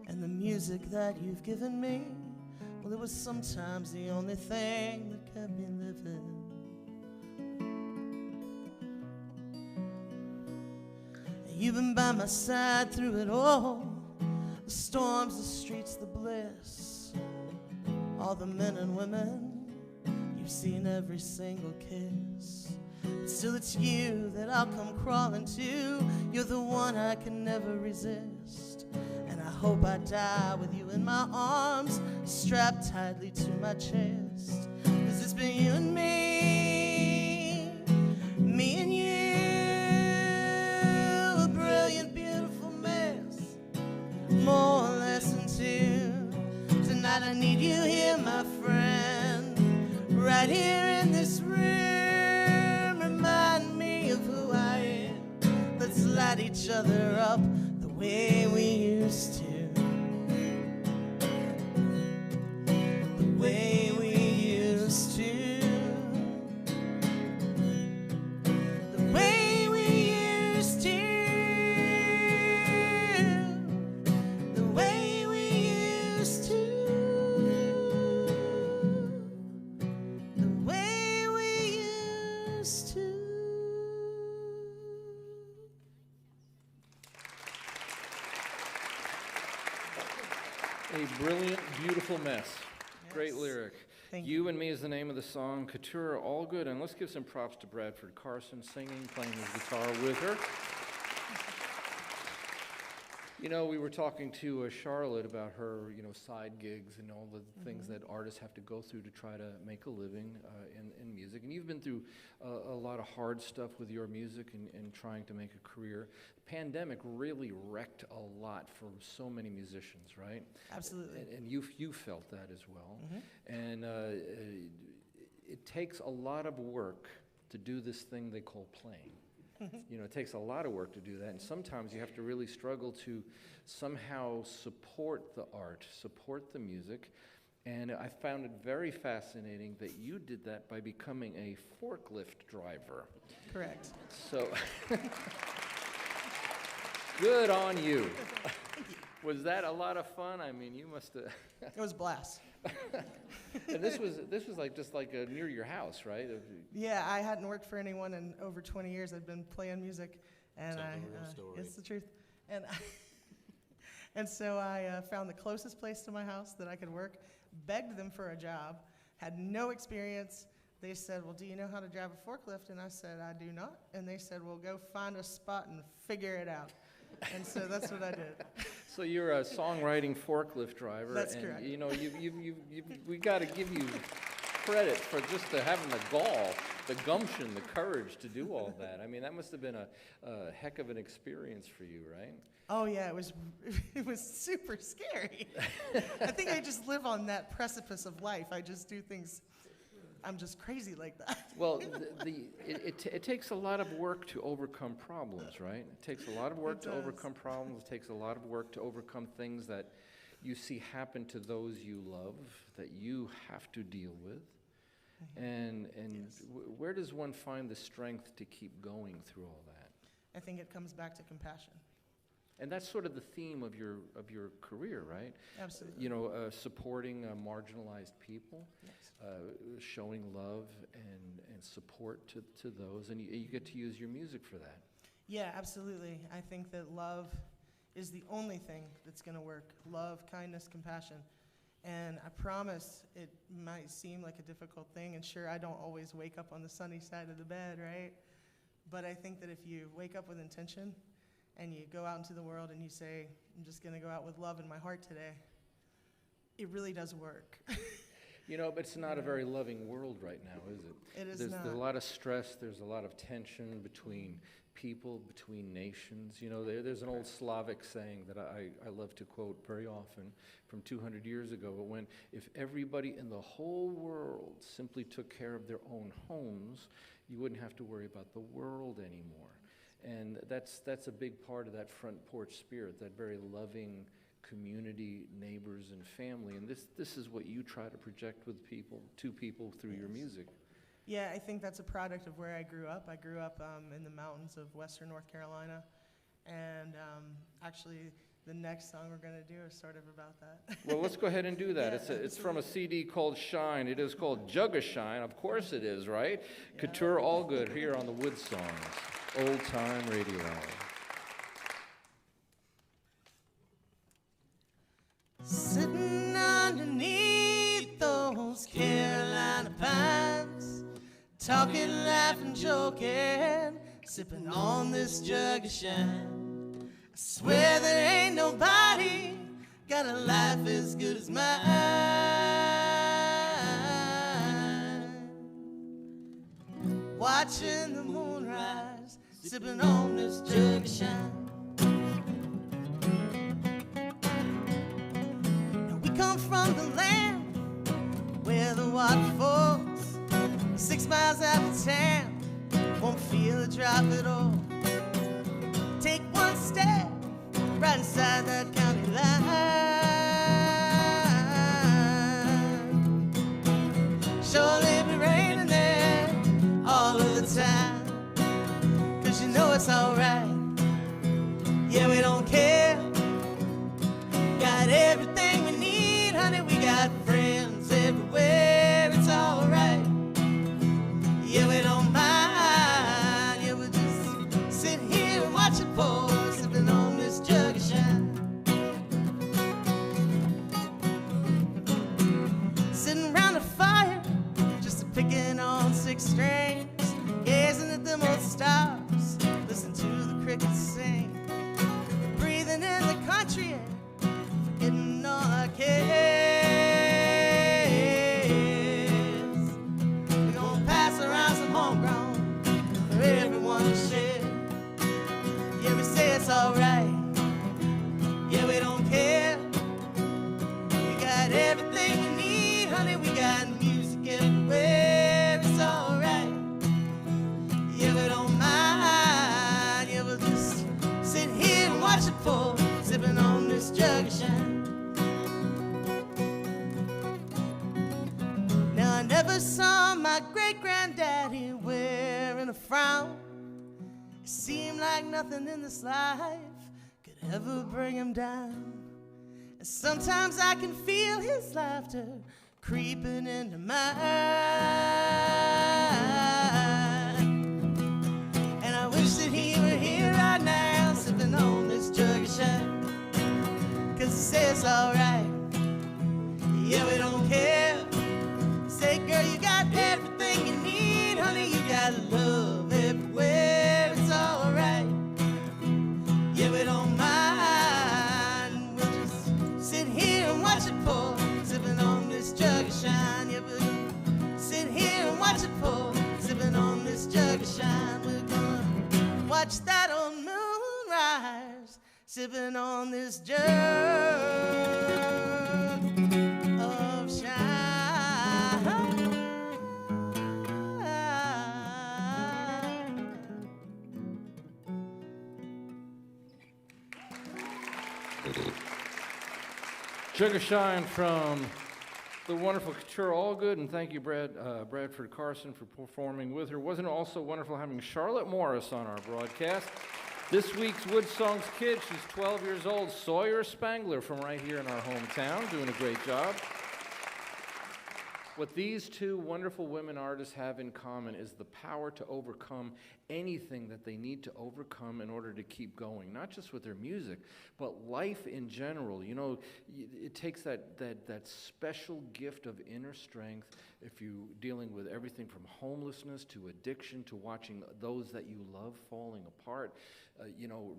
L: And the music that you've given me, well, it was sometimes the only thing that kept me living. You've been by my side through it all, the storms, the streets, the bliss, all the men and women, you've seen every single kiss. But still it's you that I'll come crawling to. You're the one I can never resist, and I hope I die with you in my arms, strapped tightly to my chest. 'Cause it's been you and me and you, a brilliant, beautiful mess, more or less in tune. Tonight I need you here, my friend, right here in this room. Remind me of who I am. Let's light each other up the way we used to. The way we used to. The way we used to. The way we used to. The way we used to.
K: A brilliant, beautiful mess. Great lyric.
F: Thank
K: You and Me is the name of the song, Keturah, Allgood, and let's give some props to Bradford Carson singing, playing his guitar with her. You know, we were talking to Charlotte about her, side gigs and all the things that artists have to go through to try to make a living in music. And you've been through a lot of hard stuff with your music and trying to make a career. The pandemic really wrecked a lot for so many musicians, right?
F: Absolutely.
K: And you felt that as well. And it takes a lot of work to do this thing they call playing. It takes a lot of work to do that, and sometimes you have to really struggle to somehow support the art, support the music, and I found it very fascinating that you did that by becoming a forklift driver.
F: Correct.
K: So, good on you. Was that a lot of fun? I mean, you must have...
F: It was a blast.
K: And this was like just like near your house, right?
F: Yeah, I hadn't worked for anyone in over 20 years. I'd been playing music, and it's the truth. And and so I found the closest place to my house that I could work, begged them for a job, had no experience. They said, "Well, do you know how to drive a forklift?" And I said, "I do not." And they said, "Well, go find a spot and figure it out." And so that's what I did.
K: So you're a songwriting forklift driver.
F: That's
K: and
F: correct.
K: We got to give you credit for just having the gall, the gumption, the courage to do all that. I mean, that must have been a heck of an experience for you, right?
F: Oh yeah, it was super scary. I think I just live on that precipice of life. I just do things. I'm just crazy like that.
K: Well, it takes a lot of work to overcome problems, right? It takes a lot of work to overcome problems. It takes a lot of work to overcome things that you see happen to those you love, that you have to deal with. And
F: Yes.
K: Where does one find the strength to keep going through all that?
F: I think it comes back to compassion.
K: And that's sort of the theme of your career, right?
F: Absolutely.
K: Supporting marginalized people,
F: Yes.
K: showing love and support to those, and you get to use your music for that.
F: Yeah, absolutely. I think that love is the only thing that's going to work. Love, kindness, compassion. And I promise it might seem like a difficult thing, and sure, I don't always wake up on the sunny side of the bed, right? But I think that if you wake up with intention, and you go out into the world and you say, I'm just going to go out with love in my heart today, it really does work.
K: But it's not a very loving world right now, is it?
F: It is
K: There's
F: not.
K: a lot of stress, there's a lot of tension between people, between nations. There's an old Slavic saying that I love to quote very often from 200 years ago, but if everybody in the whole world simply took care of their own homes, you wouldn't have to worry about the world anymore. And that's a big part of that front porch spirit, that very loving community, neighbors, and family. And this is what you try to project to people through your music.
F: Yeah, I think that's a product of where I grew up. I grew up in the mountains of western North Carolina. And actually, the next song we're going to do is sort of about that.
K: Well, let's go ahead and do that.
F: Yeah,
K: It's from a CD called Shine. It is called Jug of Shine. Of course it is, right? Yeah. Keturah, Allgood here on the WoodSongs Old Time Radio Hour.
L: Sitting underneath those Carolina pines, talking, laughing, joking, sipping on this jug of shine. I swear there ain't nobody got a life as good as mine. Watching the moon rise, sipping on this jug of shine. Come from the land where the waterfalls 6 miles out of town, won't feel a drop at all. Take one step right inside that county line. Surely be raining there all of the time, 'cause you know it's alright. Yeah, we don't care. Got everything we need, honey, we got friends everywhere, it's alright. Yeah, we don't mind, yeah, we'll just sit here and watch it pour, sipping on this jug of shine. on 6 strings, gazing at them old stars, listen to the crickets sing, breathing in the country air, forgetting all our cares. We're gonna pass around some homegrown for everyone to share. Yeah, we say it's alright. Yeah, we don't care. We got everything we need, honey. We got music everywhere. It's alright. Yeah, we don't mind. Yeah, we'll just sit here and watch it pour, sipping on this jug of shine. Now, I never saw my great-granddaddy wearing a frown. It seemed like nothing in this life could ever bring him down. And sometimes I can feel his laughter creeping into mine. And I wish that he were here right now, sipping on this jug of shine. 'Cause he says alright, yeah, we don't care. Say, girl, you got everything you need, honey, you got love everywhere. It's alright, yeah, we don't mind. We'll just sit here and watch it pour, sipping on this jug of shine. Yeah, we'll sit here and watch it pour, sipping on this jug of shine. We're gonna watch that old moon rise, sipping on this jug of shine.
K: Jug of Shine from the wonderful Keturah Allgood, and thank you, Bradford Carson, for performing with her. Wasn't it also wonderful having Charlotte Morris on our broadcast? This week's WoodSongs kid, she's 12 years old, Sawyer Spangler from right here in our hometown, doing a great job. What these two wonderful women artists have in common is the power to overcome anything that they need to overcome in order to keep going, not just with their music, but life in general. You know, it takes that special gift of inner strength if you're dealing with everything from homelessness to addiction to watching those that you love falling apart,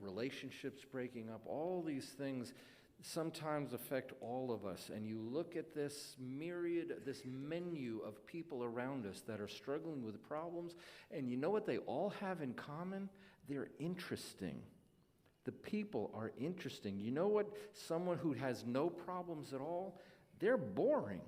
K: relationships breaking up, all these things sometimes affect all of us. And you look at this this menu of people around us that are struggling with problems, and you know what they all have in common? They're interesting. The people are interesting. You know what? Someone who has no problems at all, they're boring.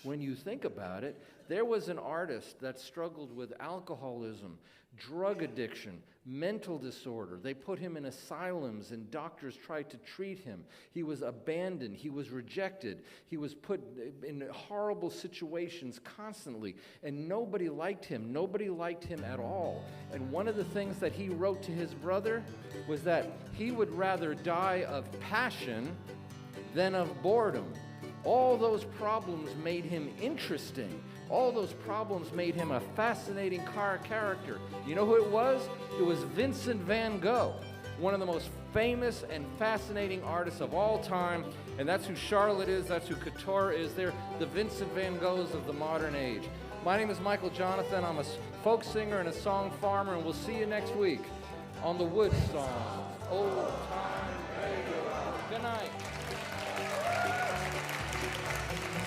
K: When you think about it, there was an artist that struggled with alcoholism, drug addiction, mental disorder. They put him in asylums and doctors tried to treat him. He was abandoned. He was rejected. He was put in horrible situations constantly, and nobody liked him. Nobody liked him at all. And one of the things that he wrote to his brother was that he would rather die of passion than of boredom. All those problems made him interesting. All those problems made him a fascinating character. You know who it was? It was Vincent van Gogh, one of the most famous and fascinating artists of all time. And that's who Charlotte is. That's who Keturah is. They're the Vincent van Goghs of the modern age. My name is Michael Jonathan. I'm a folk singer and a song farmer, and we'll see you next week on the WoodSongs Old Time Radio. Good night.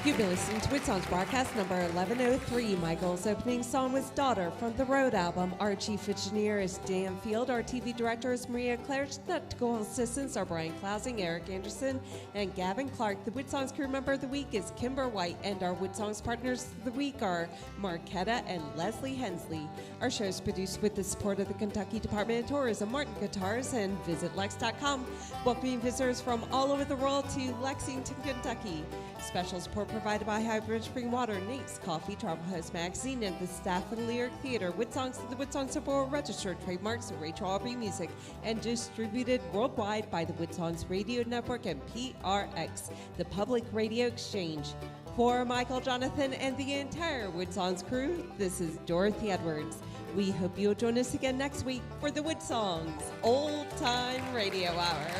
J: You've been listening to WoodSongs broadcast number 1103. Michael's opening song was Daughter from the Road album. Our chief engineer is Dan Field. Our TV director is Maria Claire. Technical assistants are Brian Klausing, Eric Anderson, and Gavin Clark. The WoodSongs crew member of the week is Kimber White, and our WoodSongs partners of the week are Marquetta and Leslie Hensley. Our show is produced with the support of the Kentucky Department of Tourism, Martin Guitars, and VisitLex.com, welcoming visitors from all over the world to Lexington, Kentucky. Special support provided by Hybrid Spring Water, Nate's Coffee, Travel Host Magazine, and the staff of the Lyric Theater. WoodSongs and the WoodSongs are registered trademarks of Rachel Aubrey Music and distributed worldwide by the WoodSongs Radio Network and PRX, the Public Radio Exchange. For Michael Jonathan and the entire WoodSongs crew, this is Dorothy Edwards. We hope you'll join us again next week for the WoodSongs Old Time Radio Hour.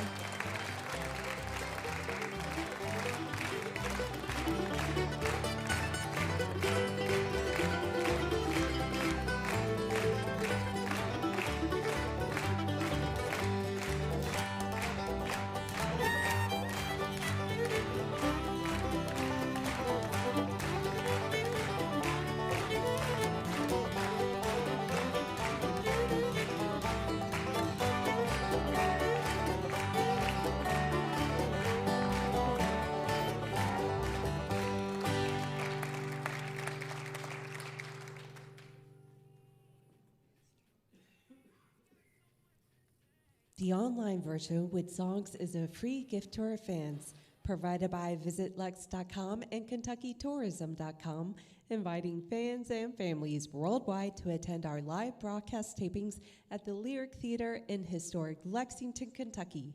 J: The online version with songs is a free gift to our fans, provided by visitlex.com and kentuckytourism.com, inviting fans and families worldwide to attend our live broadcast tapings at the Lyric Theater in historic Lexington, Kentucky.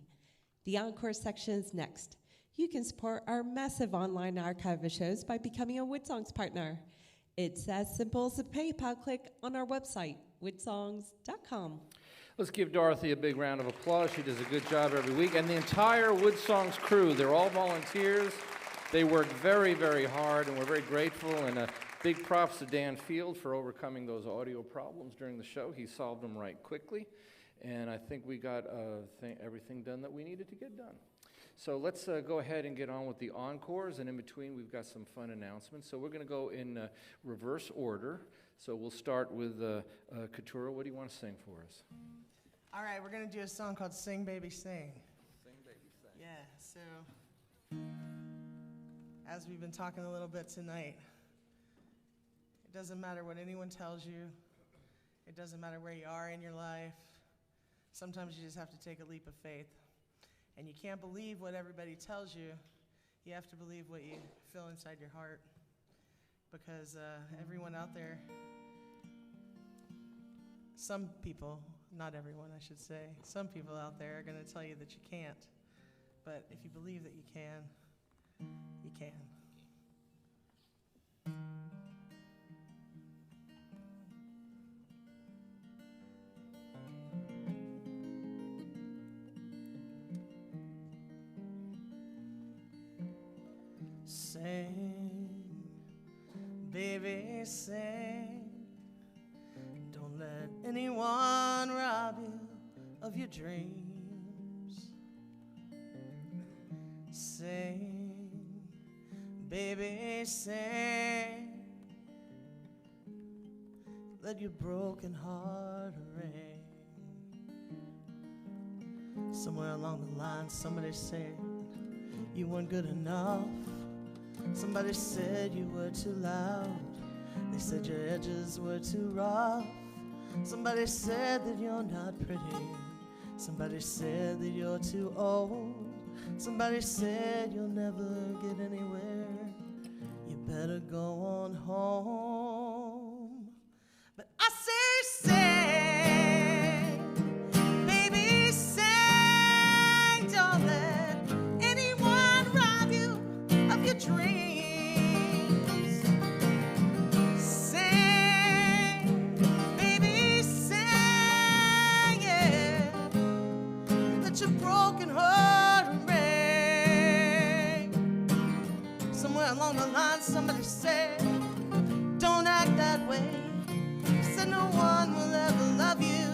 J: The encore section is next. You can support our massive online archive of shows by becoming a WoodSongs partner. It's as simple as a PayPal click on our website, woodsongs.com.
K: Let's give Dorothy a big round of applause. She does a good job every week. And the entire WoodSongs crew, they're all volunteers. They work very, very hard, and we're very grateful. And big props to Dan Field for overcoming those audio problems during the show. He solved them right quickly. And I think we got everything done that we needed to get done. So let's go ahead and get on with the encores, and in between we've got some fun announcements. So we're going to go in reverse order. So we'll start with Keturah. What do you want to sing for us?
F: All right, we're going to do a song called Sing Baby Sing.
K: Sing, baby, sing.
F: Yeah, so as we've been talking a little bit tonight, it doesn't matter what anyone tells you. It doesn't matter where you are in your life. Sometimes you just have to take a leap of faith. And you can't believe what everybody tells you. You have to believe what you feel inside your heart. Because everyone out there, some people, not everyone I should say, some people out there are going to tell you that you can't. But if you believe that you can, you can. Sing, baby, sing. Don't let anyone rob you of your dreams. Sing, baby, sing. Let your broken heart ring. Somewhere along the line, somebody said you weren't good enough. Somebody said you were too loud. They said your edges were too rough. Somebody said that you're not pretty. Somebody said that you're too old. Somebody said you'll never get anywhere. You better go on home. But I say sing, baby, sing. Don't let anyone rob you of your dreams. Sing, baby, sing, yeah. Let your broken heart ring. Somewhere along the line, somebody said, don't act that way. They said no one will ever love you.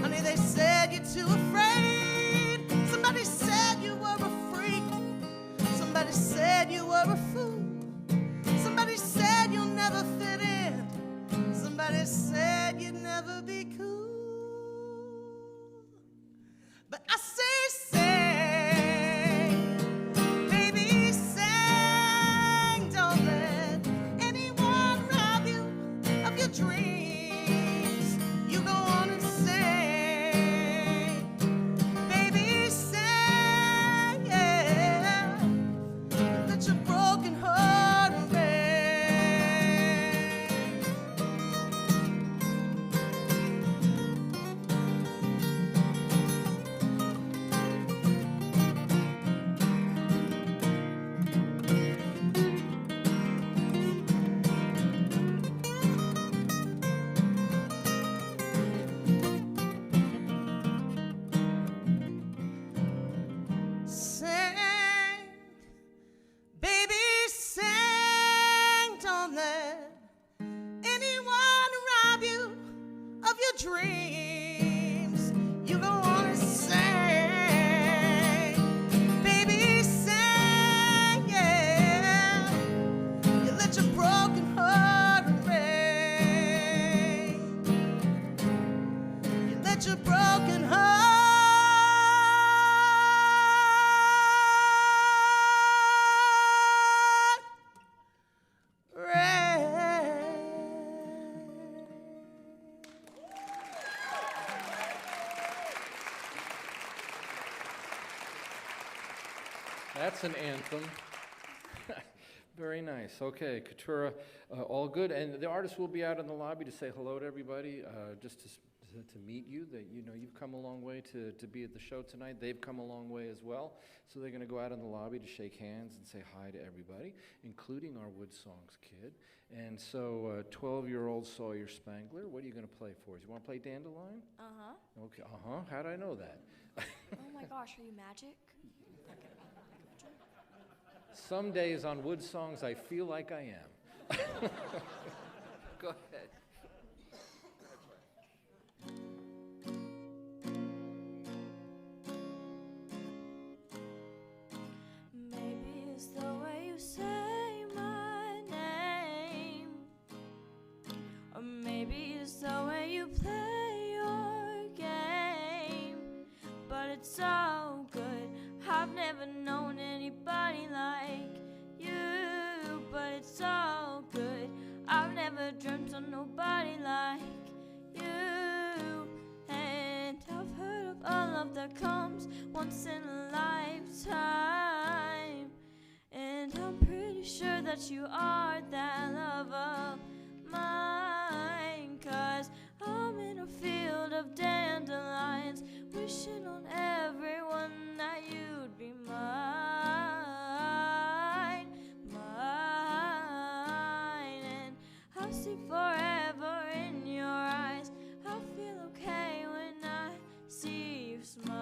F: Honey, they said you're too afraid. Somebody said you were a freak. Somebody said you were a fool. Somebody said you'll never fit in. Somebody said you'd never be cool. But I say sing, baby, sing. Don't let anyone rob you of your dreams. You go on and sing, baby, sing, yeah. Let your broken heart ring. Sing, baby, sing. Don't let anyone rob you of your dreams. You go on and sing, baby, sing, yeah. You let your broken heart ring. You let your broken heart
K: That's an anthem. Very nice. Okay, Keturah, all good. And the artists will be out in the lobby to say hello to everybody, just to meet you. That you know you've come a long way to be at the show tonight. They've come a long way as well. So they're going to go out in the lobby to shake hands and say hi to everybody, including our WoodSongs kid. And so 12-year-old Sawyer Spangler, what are you going to play for us? You want to play Dandelion?
M: Uh-huh.
K: Okay, uh-huh. How'd I know that?
M: Oh my gosh, are you magic?
K: Some days on WoodSongs, I feel like I am. Go ahead.
M: Maybe it's the way you say my name, or maybe it's the way you play your game, but it's so good. I've never known anybody like you, but it's so good. I've never dreamt of nobody like you, and I've heard of a love that comes once in a lifetime, and I'm pretty sure that you are that love of mine, 'cause I'm in a field of dandelions, wishing on everyone that you'd be mine, mine, and I see forever in your eyes. I feel okay when I see you smile,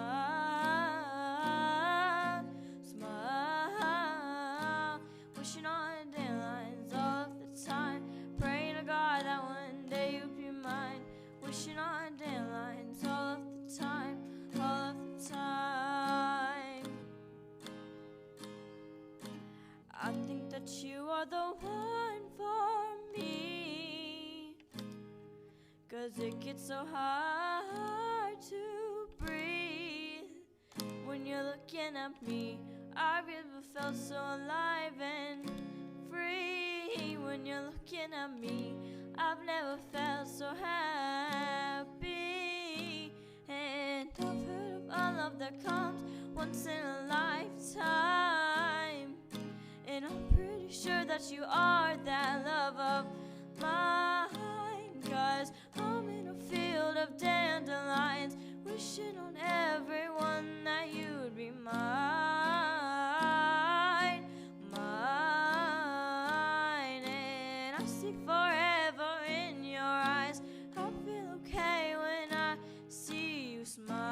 M: smile, wishing on dandelions all of the time, praying to God that one day you'd be mine, wishing on dandelions all of the time, all of the time. I think that you are the one for me, 'cause it gets so hard to breathe when you're looking at me. I've never felt so alive and free when you're looking at me. I've never felt so happy, and I've heard of a love that comes once in a lifetime, and I'm pretty sure that you are that love of mine, 'cause I'm in a field of dandelions, wishing on everyone that you'd be mine, mine, and I see forever in your eyes. I feel okay when I see you smile,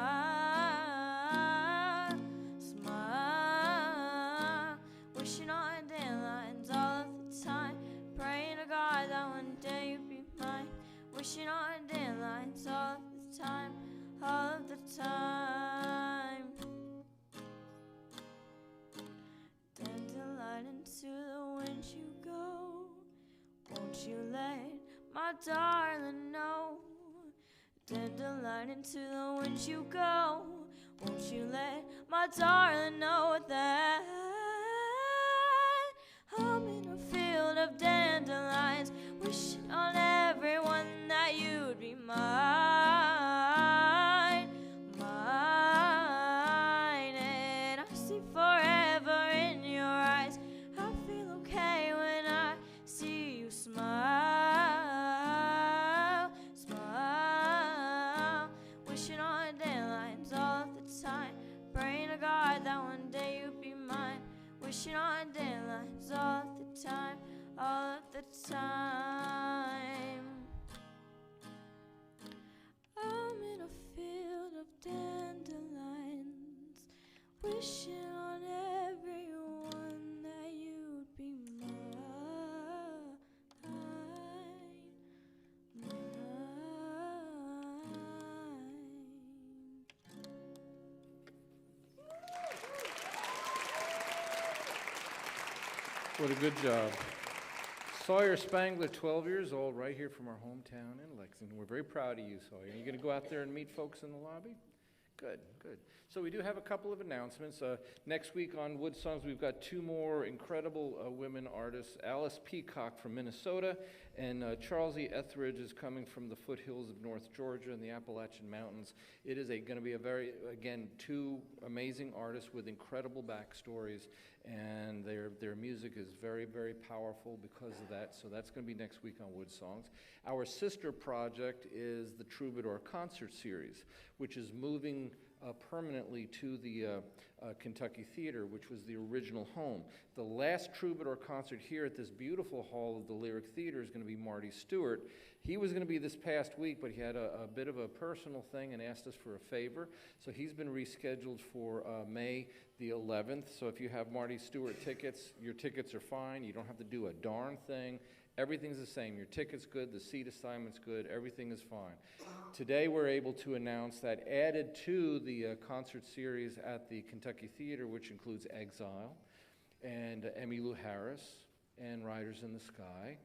M: smile, wishing on dandelions all of the time, praying to God that one day you'd be mine, wishing on dandelions all of the time, all of the time. Dandelion into the wind you go, won't you let my darling know? Dandelion into the wind you go, won't you let my darling know that I'm in a field of dandelions, wishing on everyone that you'd be mine, mine, and I see forever in your eyes. I feel okay when I see you smile, smile, wishing on dandelions all of the time, praying to God that one day you'd be mine, wishing on dandelions all of the time, all of the time. I'm in a field of dandelions, wishing on everyone that you'd be mine,
K: What a good job. Sawyer Spangler, 12 years old, right here from our hometown in Lexington. We're very proud of you, Sawyer. Are you going to go out there and meet folks in the lobby? Good, good. So we do have a couple of announcements. Next week on WoodSongs, we've got two more incredible women artists, Alice Peacock from Minnesota And Charles E. Etheridge is coming from the foothills of North Georgia and the Appalachian Mountains. It is going to be a again, two amazing artists with incredible backstories, and their music is very, very powerful because of that. So that's going to be next week on WoodSongs. Our sister project is the Troubadour Concert Series, which is moving permanently to the Kentucky Theater, which was the original home. The last Troubadour concert here at this beautiful hall of the Lyric Theater is going to be Marty Stewart. He was going to be this past week, but he had a bit of a personal thing and asked us for a favor. So he's been rescheduled for May the 11th. So if you have Marty Stewart tickets, your tickets are fine. You don't have to do a darn thing. Everything's the same. Your ticket's good, the seat assignment's good, everything is fine. Today we're able to announce that added to the concert series at the Kentucky Theater, which includes Exile and Emmylou Harris and Riders in the Sky.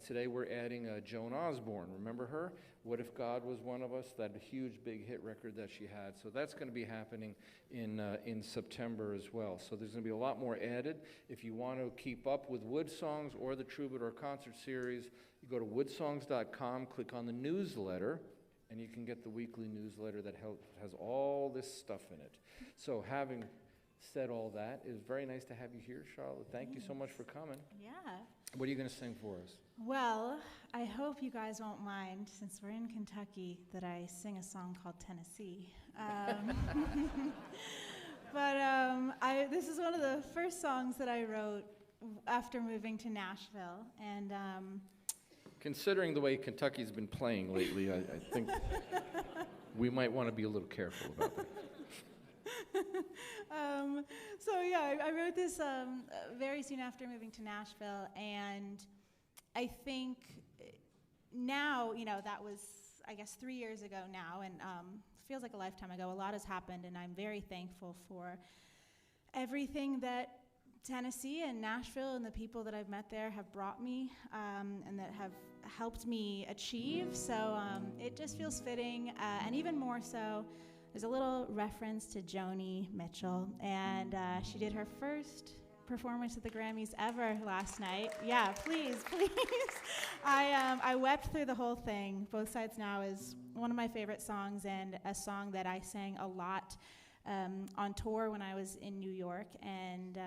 K: Today we're adding Joan Osborne. Remember her? What If God Was One of Us? That huge big hit record that she had. So that's going to be happening in September as well. So there's going to be a lot more added. If you want to keep up with WoodSongs or the Troubadour Concert Series, you go to woodsongs.com, click on the newsletter, and you can get the weekly newsletter that has all this stuff in it. So having said all that, it was very nice to have you here, Charlotte. Thank you so much for coming.
E: Yeah.
K: What are you going to sing for us?
E: Well, I hope you guys won't mind, since we're in Kentucky, that I sing a song called Tennessee. But this is one of the first songs that I wrote after moving to Nashville. And
K: considering the way Kentucky's been playing lately, I think we might want to be a little careful about that.
E: So yeah, I wrote this very soon after moving to Nashville, and I think now, that was, I guess, 3 years ago now, and feels like a lifetime ago. A lot has happened, and I'm very thankful for everything that Tennessee and Nashville and the people that I've met there have brought me, and that have helped me achieve. So it just feels fitting, and even more so, there's a little reference to Joni Mitchell, and she did her first performance at the Grammys ever last night. Yeah, please. I wept through the whole thing. Both Sides Now is one of my favorite songs, and a song that I sang a lot on tour when I was in New York. And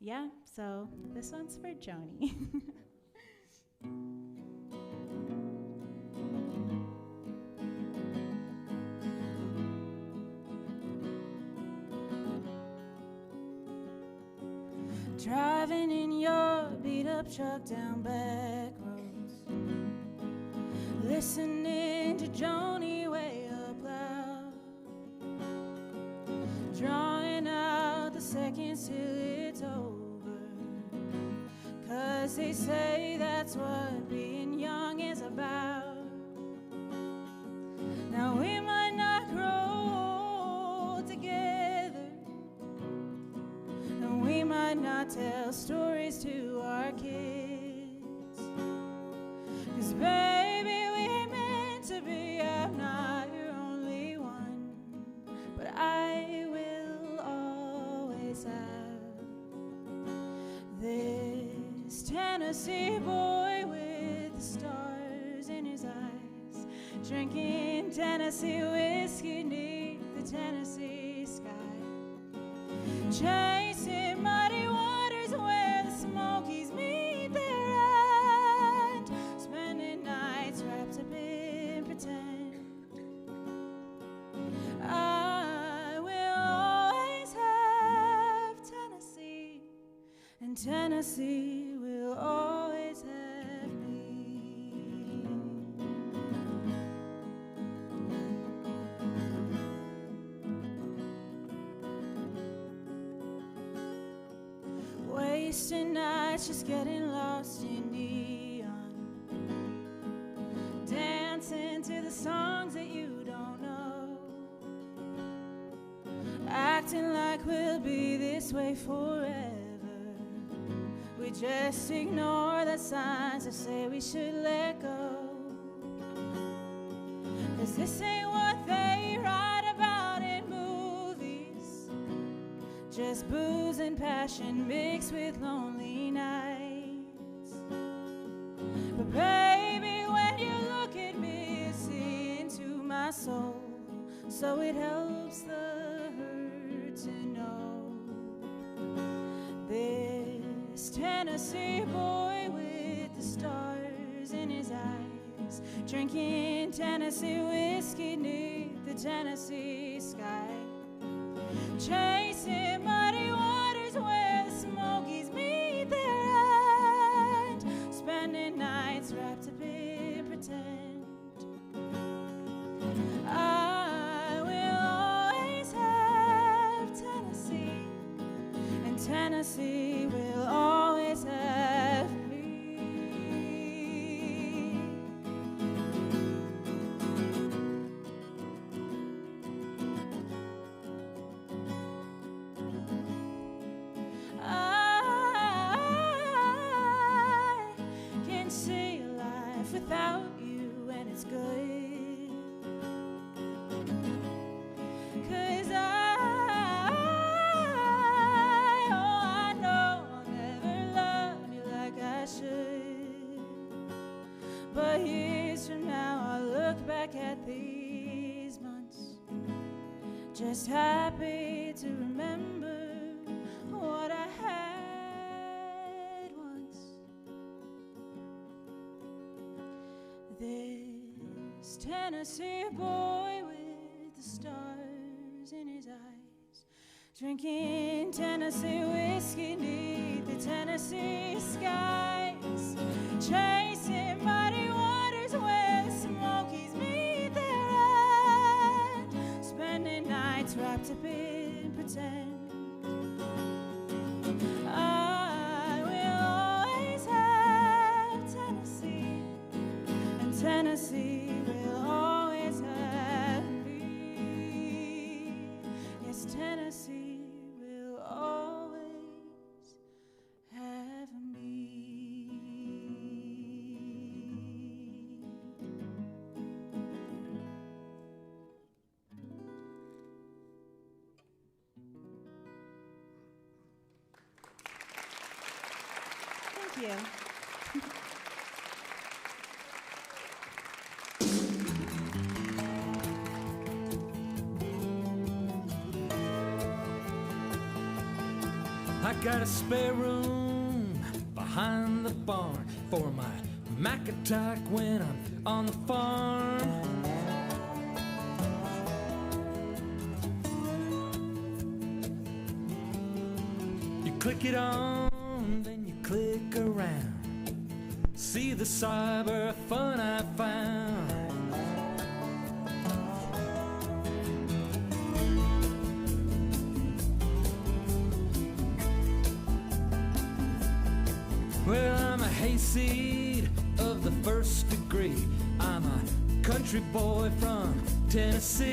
E: yeah, so this one's for Joni. Driving in your beat-up truck down back roads, listening to Joni way up loud, drawing out the seconds till it's over, 'cause they say that's what being young is about. Now we might not grow together, and we might not tell stories to our kids, 'cause baby, we ain't meant to be. I'm not your only one, but I will always have this Tennessee boy with the stars in his eyes, drinking Tennessee whiskey neath the Tennessee sky, chasing muddy waters where the Smokies meet their end, spending nights wrapped up in pretend. I will always have Tennessee, and Tennessee will always have me. Wasting nights just getting lost in neon, dancing to the songs that you don't know, acting like we'll be this way forever. We just ignore the signs that say we should let go, 'cause this ain't what they write about in movies, just booze and passion mixed with lonely nights. But
B: so it helps the hurt to know. This Tennessee boy with the stars in his eyes, drinking Tennessee whiskey neath the Tennessee sky, chasing muddy waters where the Smokies meet their end, spending nights wrapped up in pretend. I will always have Tennessee, and Tennessee will always have me. I can see a life without you, and it's good. 'Cause I know I'll never love you like I should. But years from now I'll look back at these months, just happy to remember what I had once. This Tennessee boy with the stars in his eyes, drinking Tennessee whiskey neath the Tennessee skies, chasing muddy waters where the Smokies meet their end, spending nights wrapped up in pretend. I will always have Tennessee, and Tennessee will always have me. Yes, Tennessee will always have me.
E: Thank you.
I: I got a spare room behind the barn for my Mac attack when I'm on the farm. You click it on, then you click around. See the cyber fun I found. Well, I'm a hayseed of the first degree. I'm a country boy from Tennessee.